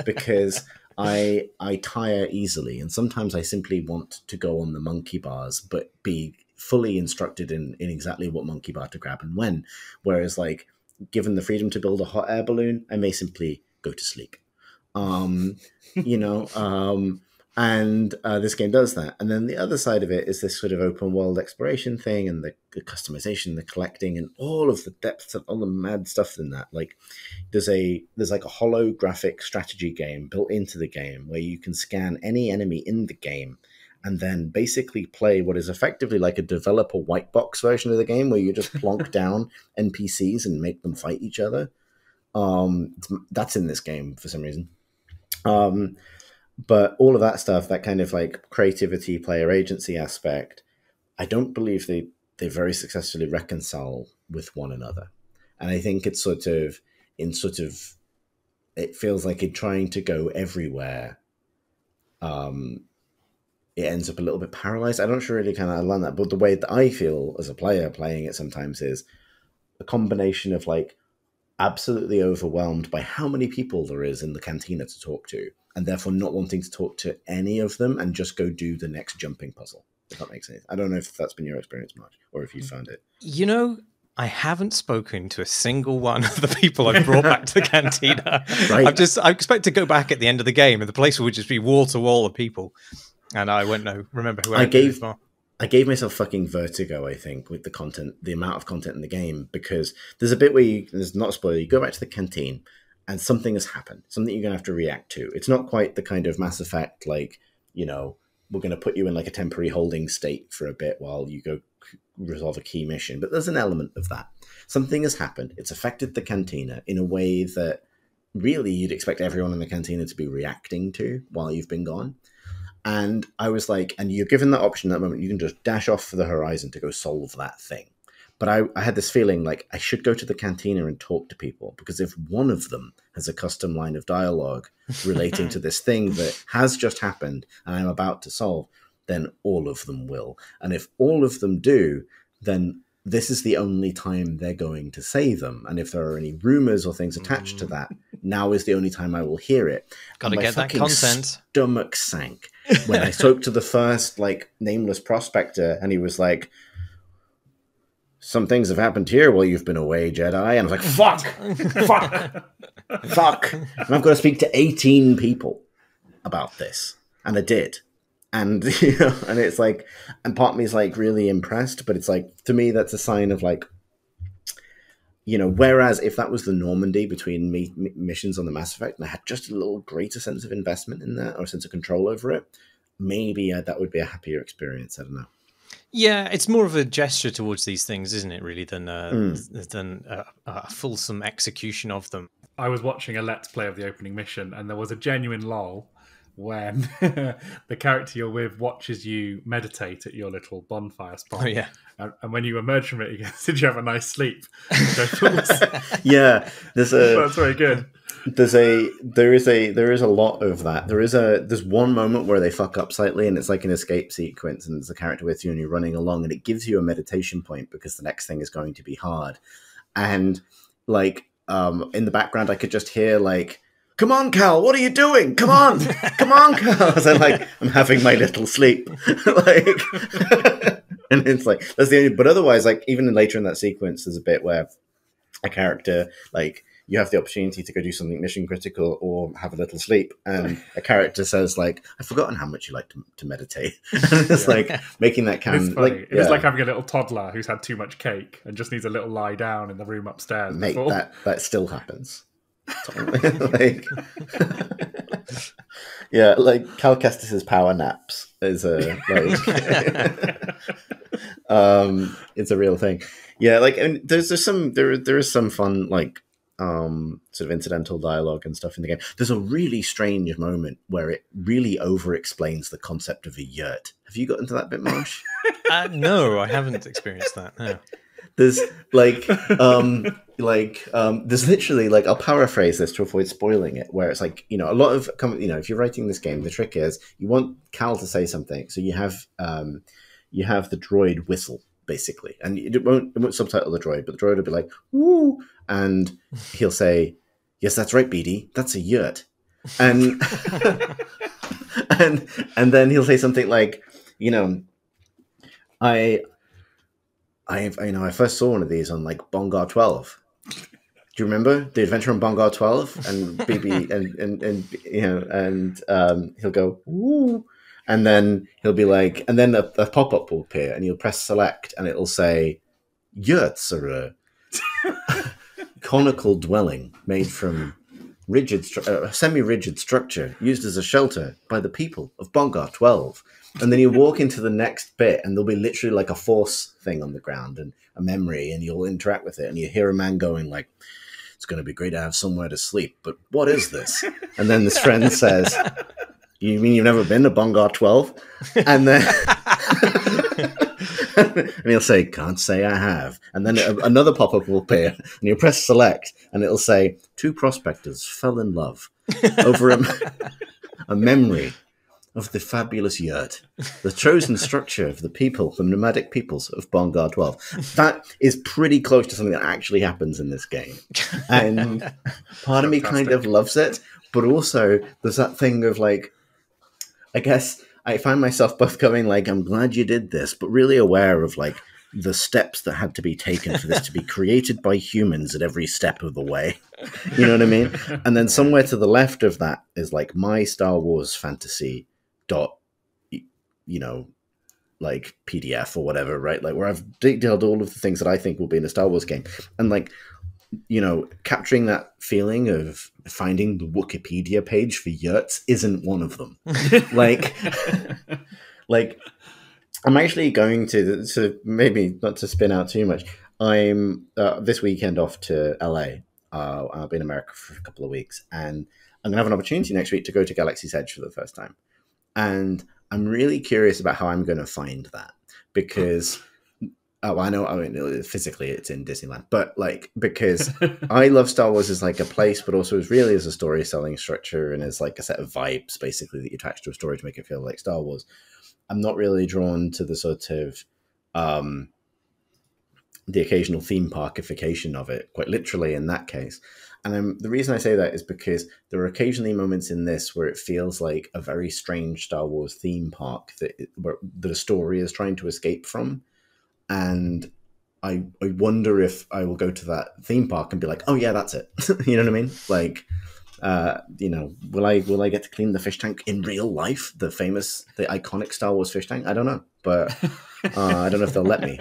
because I tire easily, and sometimes I simply want to go on the monkey bars but be fully instructed in exactly what monkey bar to grab and when. Whereas, like, given the freedom to build a hot air balloon, I may simply go to sleep. This game does that. And then the other side of it is this sort of open world exploration thing, and the customization, the collecting, and all of the depth of all the mad stuff in that. Like, there's like a holographic strategy game built into the game where you can scan any enemy in the game and then basically play what is effectively like a developer white box version of the game, where you just plonk down NPCs and make them fight each other. That's in this game for some reason. But all of that stuff, that kind of like creativity, player agency aspect, I don't believe they very successfully reconcile with one another. And I think it's it feels like in trying to go everywhere, it ends up a little bit paralyzed. I'm not sure really kind of learn that, but the way that I feel as a player playing it sometimes is a combination of like absolutely overwhelmed by how many people there is in the cantina to talk to, and therefore not wanting to talk to any of them and just go do the next jumping puzzle, if that makes sense. I don't know if that's been your experience, Marsh, or if you found it. I haven't spoken to a single one of the people I've brought back to the cantina. Right. I expect to go back at the end of the game and the place would just be wall to wall of people. And I won't remember who I gave. I gave myself fucking vertigo, I think, with the content, the amount of content in the game, because there's a bit where there's not a spoiler, you go back to the canteen and something has happened, something you're going to have to react to. It's not quite the kind of Mass Effect, like, we're going to put you in like a temporary holding state for a bit while you go resolve a key mission, but there's an element of that. Something has happened. It's affected the cantina in a way that really you'd expect everyone in the cantina to be reacting to while you've been gone. And I was like, and you're given that option at that moment, you can just dash off for the horizon to go solve that thing. But I had this feeling like I should go to the cantina and talk to people, because if one of them has a custom line of dialogue relating to this thing that has just happened and I'm about to solve, then all of them will. And if all of them do, then this is the only time they're going to say them. And if there are any rumors or things attached to that, now is the only time I will hear it. Gotta get that content. Stomach sank when I spoke to the first like nameless prospector, and he was like, some things have happened here while you've been away, Jedi. And I was like, fuck, fuck. And I've got to speak to 18 people about this. And I did. And, and it's like, and part of me is like really impressed, but it's like, to me, that's a sign of like, whereas if that was the Normandy between missions on the Mass Effect, and I had just a little greater sense of investment in that or a sense of control over it, maybe that would be a happier experience. I don't know. Yeah, it's more of a gesture towards these things, isn't it, really, than a fulsome execution of them. I was watching a Let's Play of the opening mission, and there was a genuine lull when the character you're with watches you meditate at your little bonfire spot. Oh, yeah. And when you emerge from it, he goes, "Did you have a nice sleep?" Yeah, that's very good. There is a lot of that. There's one moment where they fuck up slightly, and it's like an escape sequence, and there's a character with you, and you're running along, and it gives you a meditation point because the next thing is going to be hard. And like in the background, I could just hear like, "Come on, Cal, what are you doing? Come on, come on, Cal." So I'm having my little sleep, like, and it's like that's the only. But otherwise, like even later in that sequence, there's a bit where a character like. You have the opportunity to go do something mission critical or have a little sleep. And a character says, like, I've forgotten how much you like to meditate. And it's like making that kind of like it's like having a little toddler who's had too much cake and just needs a little lie down in the room upstairs. Mate, that still happens. Like, yeah, like Cal Kestis's power naps is it's a real thing. Yeah, like, and there is some fun like sort of incidental dialogue and stuff in the game. There's a really strange moment where it really over-explains the concept of a yurt. Have you gotten to that bit, Marsh? No, I haven't experienced that. No. There's there's literally like, I'll paraphrase this to avoid spoiling it, where it's like, a lot of, if you're writing this game, the trick is you want Cal to say something, so you have the droid whistle, basically, and it won't subtitle the droid, but the droid will be like, "Woo," and he'll say, "Yes, that's right, BD, that's a yurt," and and then he'll say something like, I first saw one of these on like Bongar 12. Do you remember the adventure on Bongar 12? And BB and he'll go, "Woo." And then he'll be like, and then a pop-up will appear, and you'll press select, and it'll say, "Yurts are a conical dwelling made from semi-rigid structure used as a shelter by the people of Bongar 12. And then you walk into the next bit, and there'll be literally like a force thing on the ground and a memory, and you'll interact with it, and you hear a man going like, "It's going to be great to have somewhere to sleep, but what is this?" And then this friend says, "You mean you've never been to Bongar 12? And then and he'll say, "Can't say I have." And then another pop-up will appear, and you press select, and it'll say, "Two prospectors fell in love over a memory of the fabulous yurt, the chosen structure of the people, the nomadic peoples of Bongar 12." That is pretty close to something that actually happens in this game. And part of me kind of loves it, but also there's that thing of like, I guess I find myself both going like, I'm glad you did this, but really aware of like the steps that had to be taken for this to be created by humans at every step of the way. You know what I mean? And then somewhere to the left of that is like my Star Wars fantasy like PDF or whatever, right? Like where I've detailed all of the things that I think will be in a Star Wars game. And like, capturing that feeling of finding the Wikipedia page for yurts isn't one of them. like I'm actually going to maybe not to spin out too much. I'm this weekend off to LA. I'll be in America for a couple of weeks, and I'm gonna have an opportunity next week to go to Galaxy's Edge for the first time. And I'm really curious about how I'm going to find that, because I mean, physically it's in Disneyland, but like, because I love Star Wars as like a place, but also as really as a storytelling structure and as like a set of vibes, basically, that you attach to a story to make it feel like Star Wars. I'm not really drawn to the sort of the occasional theme parkification of it, quite literally in that case. And the reason I say that is because there are occasionally moments in this where it feels like a very strange Star Wars theme park that a story is trying to escape from. And I wonder if I will go to that theme park and be like, oh yeah, that's it. You know what I mean? Like, will I get to clean the fish tank in real life? The iconic Star Wars fish tank? I don't know, but I don't know if they'll let me.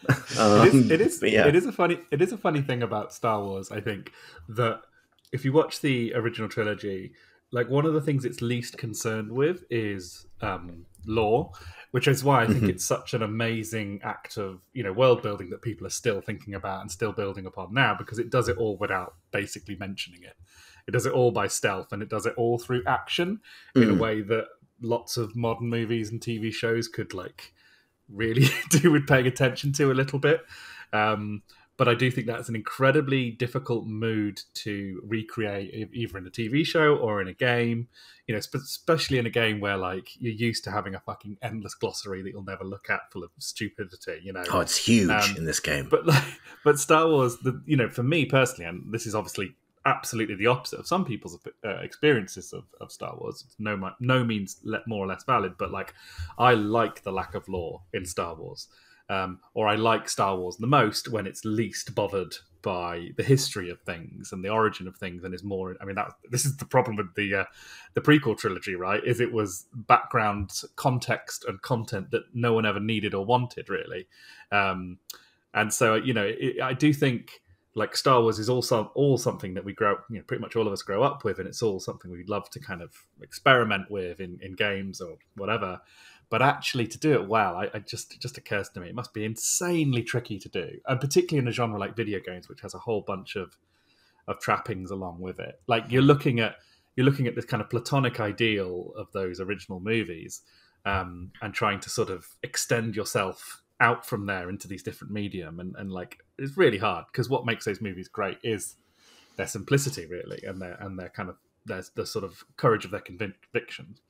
It is but yeah. it is a funny thing about Star Wars, I think, that if you watch the original trilogy, like one of the things it's least concerned with is lore, which is why I think it's such an amazing act of world building that people are still thinking about and still building upon now, because it does it all without basically mentioning it. It does it all by stealth, and it does it all through action in a way that lots of modern movies and TV shows could like really do with paying attention to a little bit. But I do think that's an incredibly difficult mood to recreate, either in a TV show or in a game. Especially in a game where like you're used to having a fucking endless glossary that you'll never look at, full of stupidity. Oh, it's huge in this game. But Star Wars, for me personally, and this is obviously absolutely the opposite of some people's experiences of Star Wars. It's no means more or less valid, but like I like the lack of lore in Star Wars. Or I like Star Wars the most when it's least bothered by the history of things and the origin of things, and is more. I mean, this is the problem with the prequel trilogy, right? Is it was background context and content that no one ever needed or wanted, really. And so, I do think like Star Wars is also all something that we grow, pretty much all of us grow up with, and it's all something we'd love to kind of experiment with in games or whatever. But actually, to do it well, it just occurs to me, it must be insanely tricky to do, and particularly in a genre like video games, which has a whole bunch of trappings along with it. Like you're looking at this kind of platonic ideal of those original movies, and trying to sort of extend yourself out from there into these different medium, and like it's really hard, because what makes those movies great is their simplicity, really, and their kind of the sort of courage of their convictions.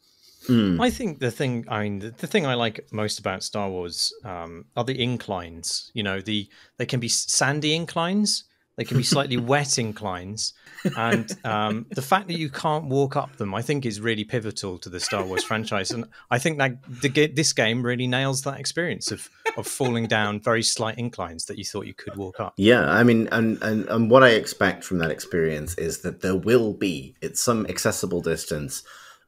I think the thing I like most about Star Wars are the inclines. They can be sandy inclines, they can be slightly wet inclines, and the fact that you can't walk up them, I think, is really pivotal to the Star Wars franchise. And I think that this game really nails that experience of falling down very slight inclines that you thought you could walk up. Yeah, I mean, and what I expect from that experience is that there will be, at some accessible distance,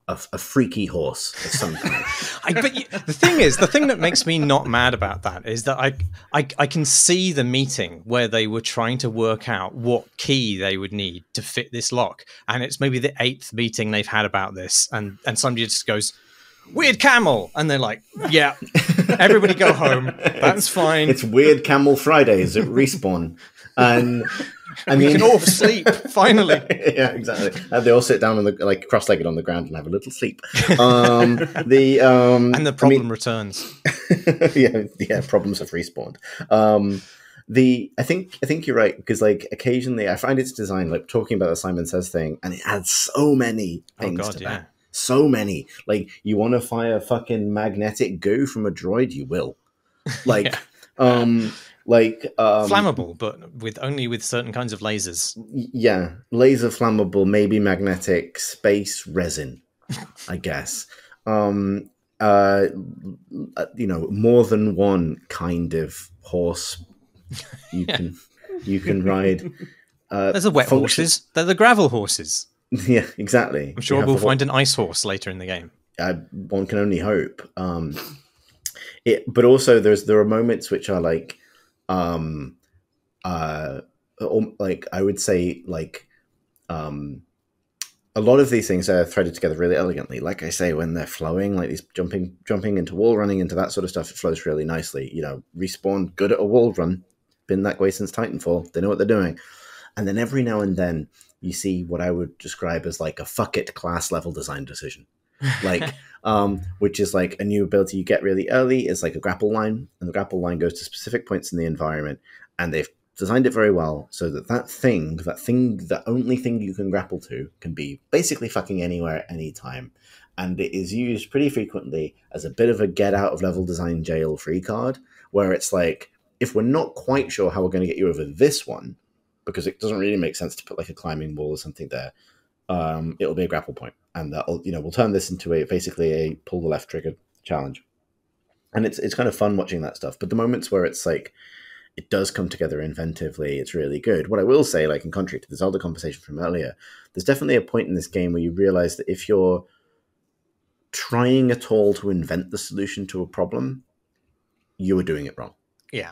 a freaky horse of some kind. The thing that makes me not mad about that is that I can see the meeting where they were trying to work out what key they would need to fit this lock, and it's maybe the 8th meeting they've had about this, and somebody just goes, "Weird camel," and they're like, "Yeah, everybody go home. That's fine. It's Weird Camel Fridays at Respawn." And we can all sleep finally. Yeah, exactly. They all sit down cross-legged on the ground and have a little sleep. And the problem returns. yeah, problems have respawned. I think you're right, because like occasionally I find its design, like talking about the Simon Says thing, and it adds so many things to that. So many. Like, you want to fire fucking magnetic goo from a droid, you will. Like, flammable, but only with certain kinds of lasers. Yeah, laser flammable, maybe magnetic, space resin, I guess. More than one kind of horse you can ride. There's the wet horses. They're the gravel horses. Yeah, exactly. I'm sure we'll find an ice horse later in the game. One can only hope. But also there are moments which are like, I would say, like, a lot of these things are threaded together really elegantly. Like I say, when they're flowing, like these jumping into wall running, into that sort of stuff, it flows really nicely. Respawn, good at a wall run, been that way since Titanfall. They know what they're doing. And then every now and then you see what I would describe as like a fuck it class level design decision. Like, which is like a new ability you get really early is like a grapple line, and the grapple line goes to specific points in the environment, and they've designed it very well so that the only thing you can grapple to can be basically fucking anywhere, anytime. And it is used pretty frequently as a bit of a get out of level design jail free card, where it's like, if we're not quite sure how we're going to get you over this one, because it doesn't really make sense to put like a climbing wall or something there, it'll be a grapple point, and that'll, we'll turn this into basically a pull the left trigger challenge. And it's kind of fun watching that stuff. But the moments where it's like, it does come together inventively. It's really good. What I will say, like in contrary to the Zelda conversation from earlier, there's definitely a point in this game where you realize that if you're trying at all to invent the solution to a problem, you are doing it wrong. Yeah.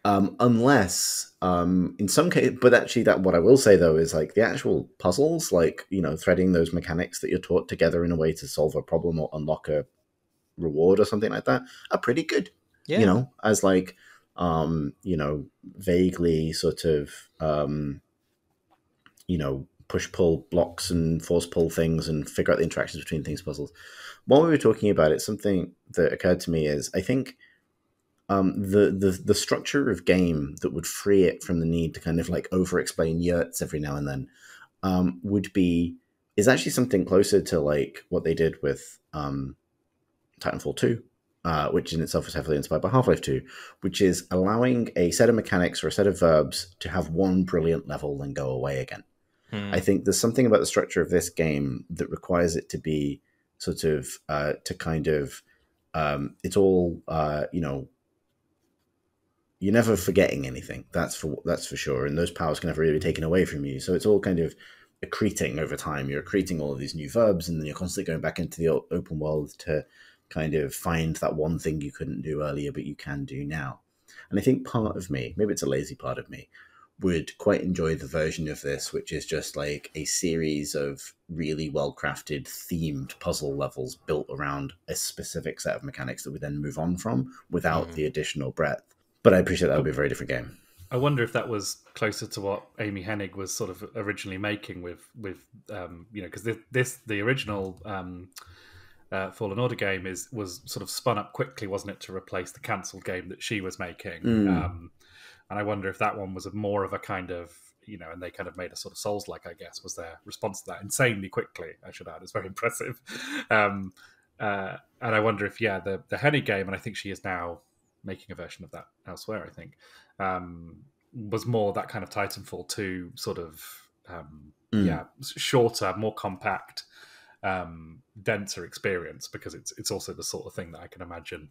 Unless in some case, but actually that what I will say though is like the actual puzzles, like, you know, threading those mechanics that you're taught together in a way to solve a problem or unlock a reward or something like that are pretty good. Yeah. You know, as like you know, vaguely sort of you know, push pull blocks and force pull things and figure out the interactions between things puzzles. While we were talking about it, something that occurred to me is I think the structure of game that would free it from the need to kind of like over explain yurts every now and then is actually something closer to like what they did with Titanfall 2, which in itself is heavily inspired by Half-Life 2, which is allowing a set of mechanics or a set of verbs to have one brilliant level and go away again. I think there's something about the structure of this game that requires it to be sort of to kind of it's all you know, you're never forgetting anything. That's for sure, and those powers can never really be taken away from you. So it's all kind of accreting over time. You're accreting all of these new verbs, and then you're constantly going back into the open world to kind of find that one thing you couldn't do earlier, but you can do now. And I think part of me, maybe it's a lazy part of me, would quite enjoy the version of this, which is just like a series of really well-crafted, themed puzzle levels built around a specific set of mechanics that we then move on from without the additional breadth. But I appreciate that would be a very different game. I wonder if that was closer to what Amy Hennig was sort of originally making with you know, because the original Fallen Order game was sort of spun up quickly, wasn't it, to replace the cancelled game that she was making. And I wonder if that one was more of a kind of, you know, and they kind of made a sort of Souls-like, I guess, was their response to that insanely quickly, I should add. It's very impressive. And I wonder if, yeah, the Hennig game, and I think she is now making a version of that elsewhere, I think, was more that kind of Titanfall 2 sort of, shorter, more compact, denser experience, because it's also the sort of thing that I can imagine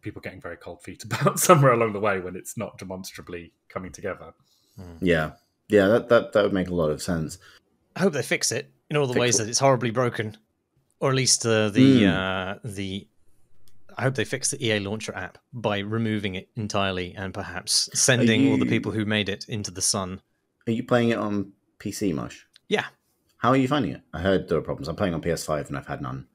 people getting very cold feet about somewhere along the way when it's not demonstrably coming together. Yeah, that would make a lot of sense. I hope they fix it in all the ways that it's horribly broken, or at least I hope they fix the EA Launcher app by removing it entirely and perhaps sending all the people who made it into the sun. Are you playing it on PC, Marsh? Yeah. How are you finding it? I heard there were problems. I'm playing on PS5 and I've had none.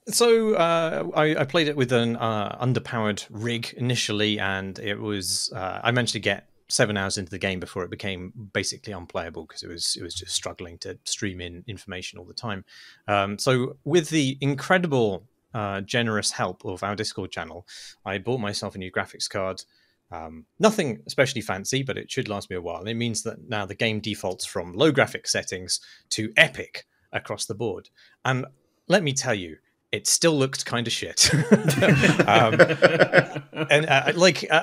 So I played it with an underpowered rig initially, and it was I managed to get 7 hours into the game before it became basically unplayable because it was just struggling to stream in information all the time. So with the incredible generous help of our Discord channel, I bought myself a new graphics card. Nothing especially fancy, but it should last me a while. And it means that now the game defaults from low graphics settings to epic across the board. And let me tell you, it still looked kind of shit. I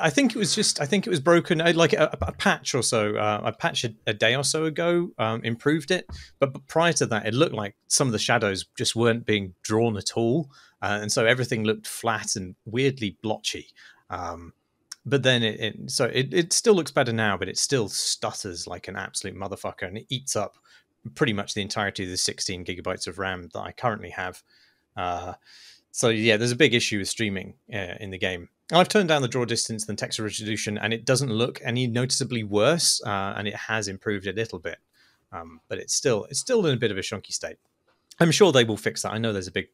think it was broken. Like a patch or so, a patch a day or so ago improved it. But prior to that, it looked like some of the shadows just weren't being drawn at all. And so everything looked flat and weirdly blotchy. But then it still looks better now, but it still stutters like an absolute motherfucker, and it eats up pretty much the entirety of the 16 gigabytes of RAM that I currently have. So yeah, there's a big issue with streaming in the game. And I've turned down the draw distance and text resolution, and it doesn't look any noticeably worse, and it has improved a little bit, but it's still in a bit of a shonky state. I'm sure they will fix that. I know there's a big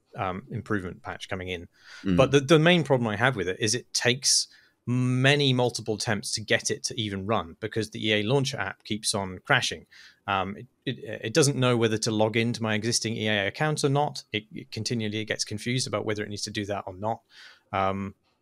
improvement patch coming in, but the main problem I have with it is it takes multiple attempts to get it to even run, because the EA Launcher app keeps on crashing. It doesn't know whether to log into my existing EA account or not. It continually gets confused about whether it needs to do that or not.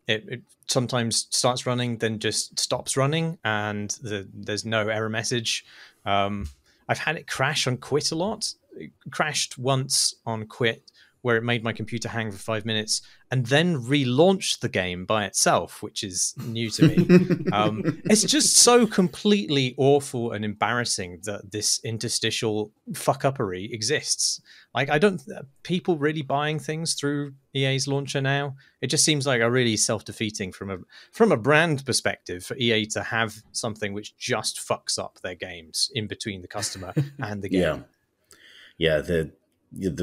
It sometimes starts running, then just stops running, and there's no error message. I've had it crash on quit a lot. It crashed once on quit where it made my computer hang for 5 minutes and then relaunched the game by itself, which is new to me. It's just so completely awful and embarrassing that this interstitial fuck-uppery exists. Like, I don't... People really buying things through EA's launcher now? It just seems like a really self-defeating from a brand perspective for EA to have something which just fucks up their games in between the customer and the game. Yeah, the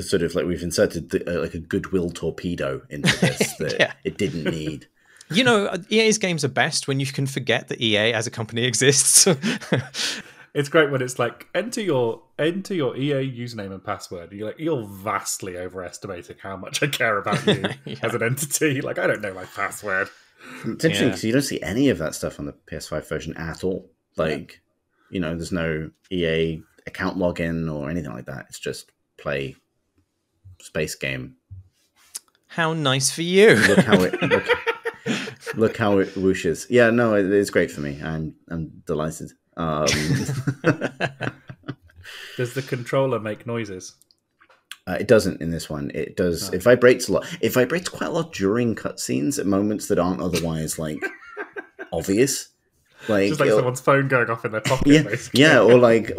sort of like we've inserted like a goodwill torpedo into this that it didn't need. You know, EA's games are best when you can forget that EA as a company exists. It's great when it's like enter your EA username and password. You're vastly overestimating how much I care about you as an entity. Like, I don't know my password. It's interesting because you don't see any of that stuff on the PS5 version at all. Like, you know, there's no EA account login or anything like that. It's just play space game. How nice for you! Look how it whooshes. Yeah, no, it's great for me. I'm delighted. Does the controller make noises? It doesn't in this one. It does. No. It vibrates a lot. It vibrates quite a lot during cutscenes at moments that aren't otherwise like obvious. Like, just like someone's phone going off in their pocket. Basically. Or like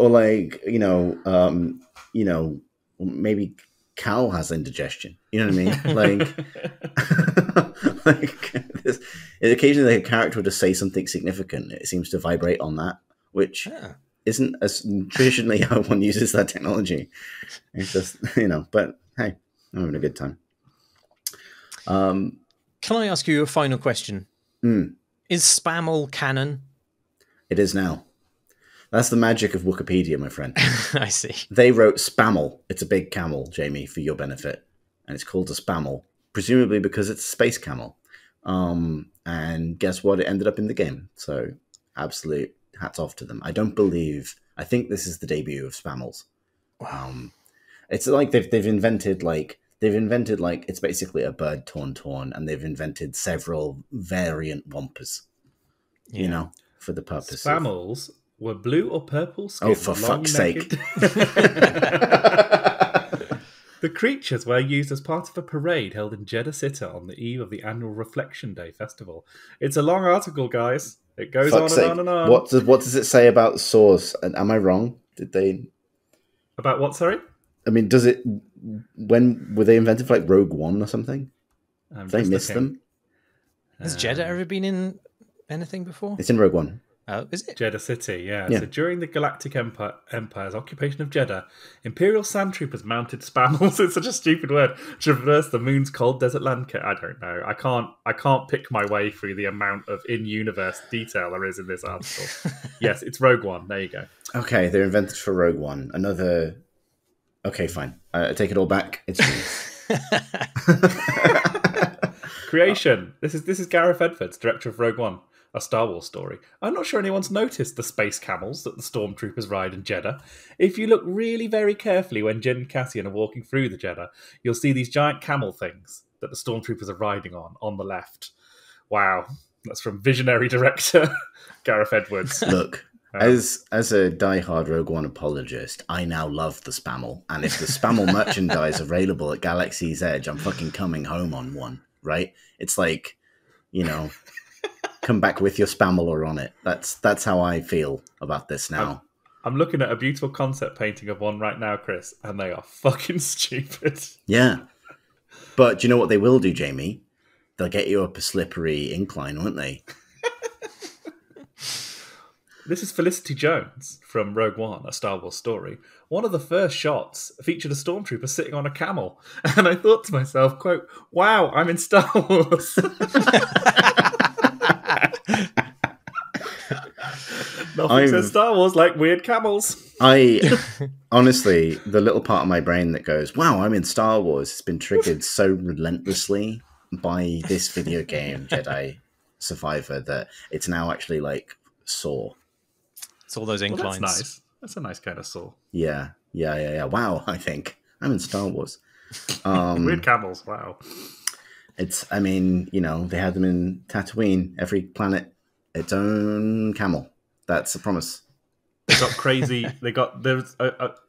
maybe Cal has indigestion. You know what I mean? Like occasionally a character will just say something significant. It seems to vibrate on that, which isn't as traditionally how one uses that technology. It's just, but hey, I'm having a good time. Can I ask you a final question? Is spam all canon? It is now. That's the magic of Wikipedia, my friend. I see. They wrote Spammel. It's a big camel, Jamie, for your benefit. And it's called a Spammel, presumably because it's a space camel. And guess what? It ended up in the game. So absolute hats off to them. I think this is the debut of Spammels. Wow. It's like they've invented it's basically a bird torn, and they've invented several variant Wampers, for the purpose Spammels were blue or purple skin. Oh, for fuck's sake. The creatures were used as part of a parade held in Jeddah City on the eve of the annual Reflection Day festival. It's a long article, guys. It goes on and on and on. What does it say about Saws? And am I wrong? Did they... About what, sorry? I mean, when were they invented for like Rogue One or something? Did they miss them? Has Jeddah ever been in anything before? It's in Rogue One. Oh, is it? Jeddah City, yeah. So during the Galactic Empire's occupation of Jeddah, Imperial sand troopers mounted Spammels, it's such a stupid word, traverse the moon's cold desert landscape. I don't know. I can't pick my way through the amount of in-universe detail there is in this article. Yes, it's Rogue One. There you go. Okay, they're invented for Rogue One. Another... Okay, fine. I take it all back. It's Creation. This is Gareth Edwards, director of Rogue One, a Star Wars story. I'm not sure anyone's noticed the space camels that the stormtroopers ride in Jeddah. If you look really very carefully when Jin and Cassian are walking through the Jeddah, you'll see these giant camel things that the stormtroopers are riding on the left. Wow. That's from visionary director Gareth Edwards. Look, as a diehard Rogue One apologist, I now love the Spammel. And if the Spammel merchandise available at Galaxy's Edge, I'm fucking coming home on one, right? It's like, come back with your Spammeler on it. That's how I feel about this now. I'm looking at a beautiful concept painting of one right now, Chris, and they are fucking stupid. Yeah. But do you know what they will do, Jamie? They'll get you up a slippery incline, won't they? This is Felicity Jones from Rogue One, a Star Wars story. One of the first shots featured a stormtrooper sitting on a camel. And I thought to myself, quote, wow, I'm in Star Wars. Nothing says Star Wars like weird camels. Honestly, the little part of my brain that goes, wow, I'm in Star Wars, has been triggered so relentlessly by this video game, Jedi Survivor, that it's now actually like Saw. It's all those inclines. Well, that's nice. That's a nice kind of Saw. Yeah. Wow, I think I'm in Star Wars. Weird camels, wow. They had them in Tatooine. Every planet, its own camel. That's a promise. They got crazy. There's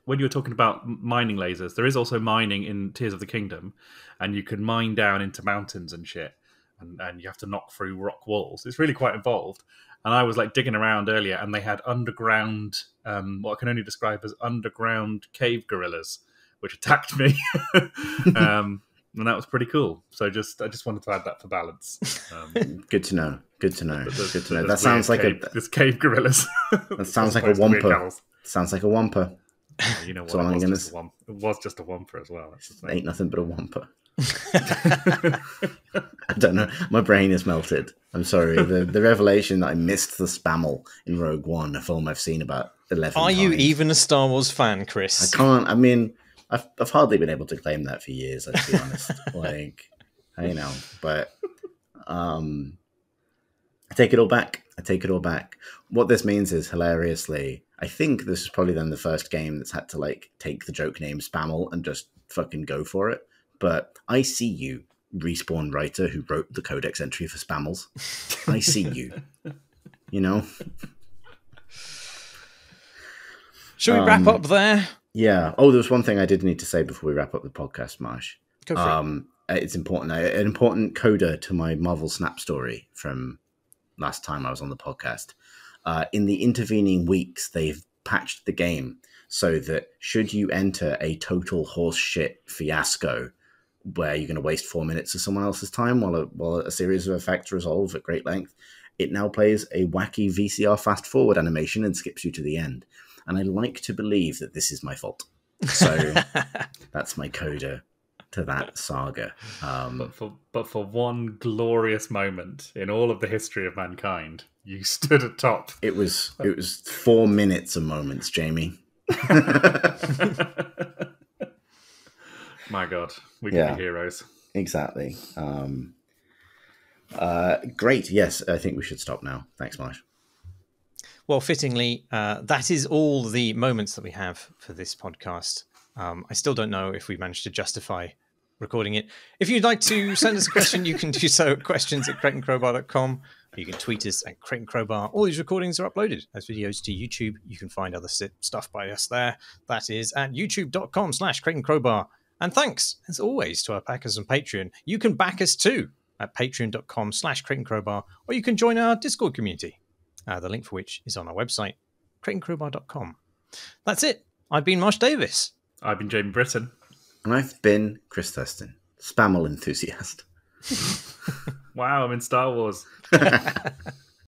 when you were talking about mining lasers, there is also mining in Tears of the Kingdom, and you can mine down into mountains and shit, and you have to knock through rock walls. It's really quite involved. And I was like digging around earlier, and they had underground, what I can only describe as underground cave gorillas, which attacked me. And that was pretty cool. So I just wanted to add that for balance. Good to know. Good to know. Good to know. That sounds like this cave gorillas. That sounds like a wampa. Sounds like a wampa. You know what? So It was just a wampa as well. Ain't nothing but a wampa. I don't know. My brain is melted. I'm sorry. The revelation that I missed the Spammel in Rogue One, a film I've seen about 11 Are times. you even a Star Wars fan, Chris? I can't. I mean, I've hardly been able to claim that for years, let's be honest. Like, you know, but I take it all back. I take it all back. What this means is, hilariously, I think this is probably then the first game that's had to like take the joke name Spammel and just fucking go for it. But I see you, Respawn writer who wrote the codex entry for Spammels. I see you. You know? Should we wrap up there? Yeah. Oh, there was one thing I did need to say before we wrap up the podcast, Marsh. Go for it. It's important. An important coda to my Marvel Snap story from last time I was on the podcast. In the intervening weeks, they've patched the game so that should you enter a total horseshit fiasco where you're going to waste 4 minutes of someone else's time while a series of effects resolve at great length, it now plays a wacky VCR fast forward animation and skips you to the end. And I like to believe that this is my fault. So that's my coda to that saga. But for one glorious moment in all of the history of mankind, you stood at top. It was 4 minutes of moments, Jamie. My God, we can be heroes. Exactly. Great. Yes, I think we should stop now. Thanks, Marsh. Well, fittingly, that is all the moments that we have for this podcast. I still don't know if we managed to justify recording it. If you'd like to send us a question, you can do so at questions@crateandcrowbar.com. You can tweet us at Crate and Crowbar. All these recordings are uploaded as videos to YouTube. You can find other stuff by us there. That is at youtube.com/Crate and Crowbar. And thanks, as always, to our backers on Patreon. You can back us too at patreon.com/Crate and Crowbar, or you can join our Discord community. The link for which is on our website, crateandcrowbar.com. That's it. I've been Marsh Davis. I've been Jamie Britton. And I've been Chris Thurston, Spammel enthusiast. Wow, I'm in Star Wars.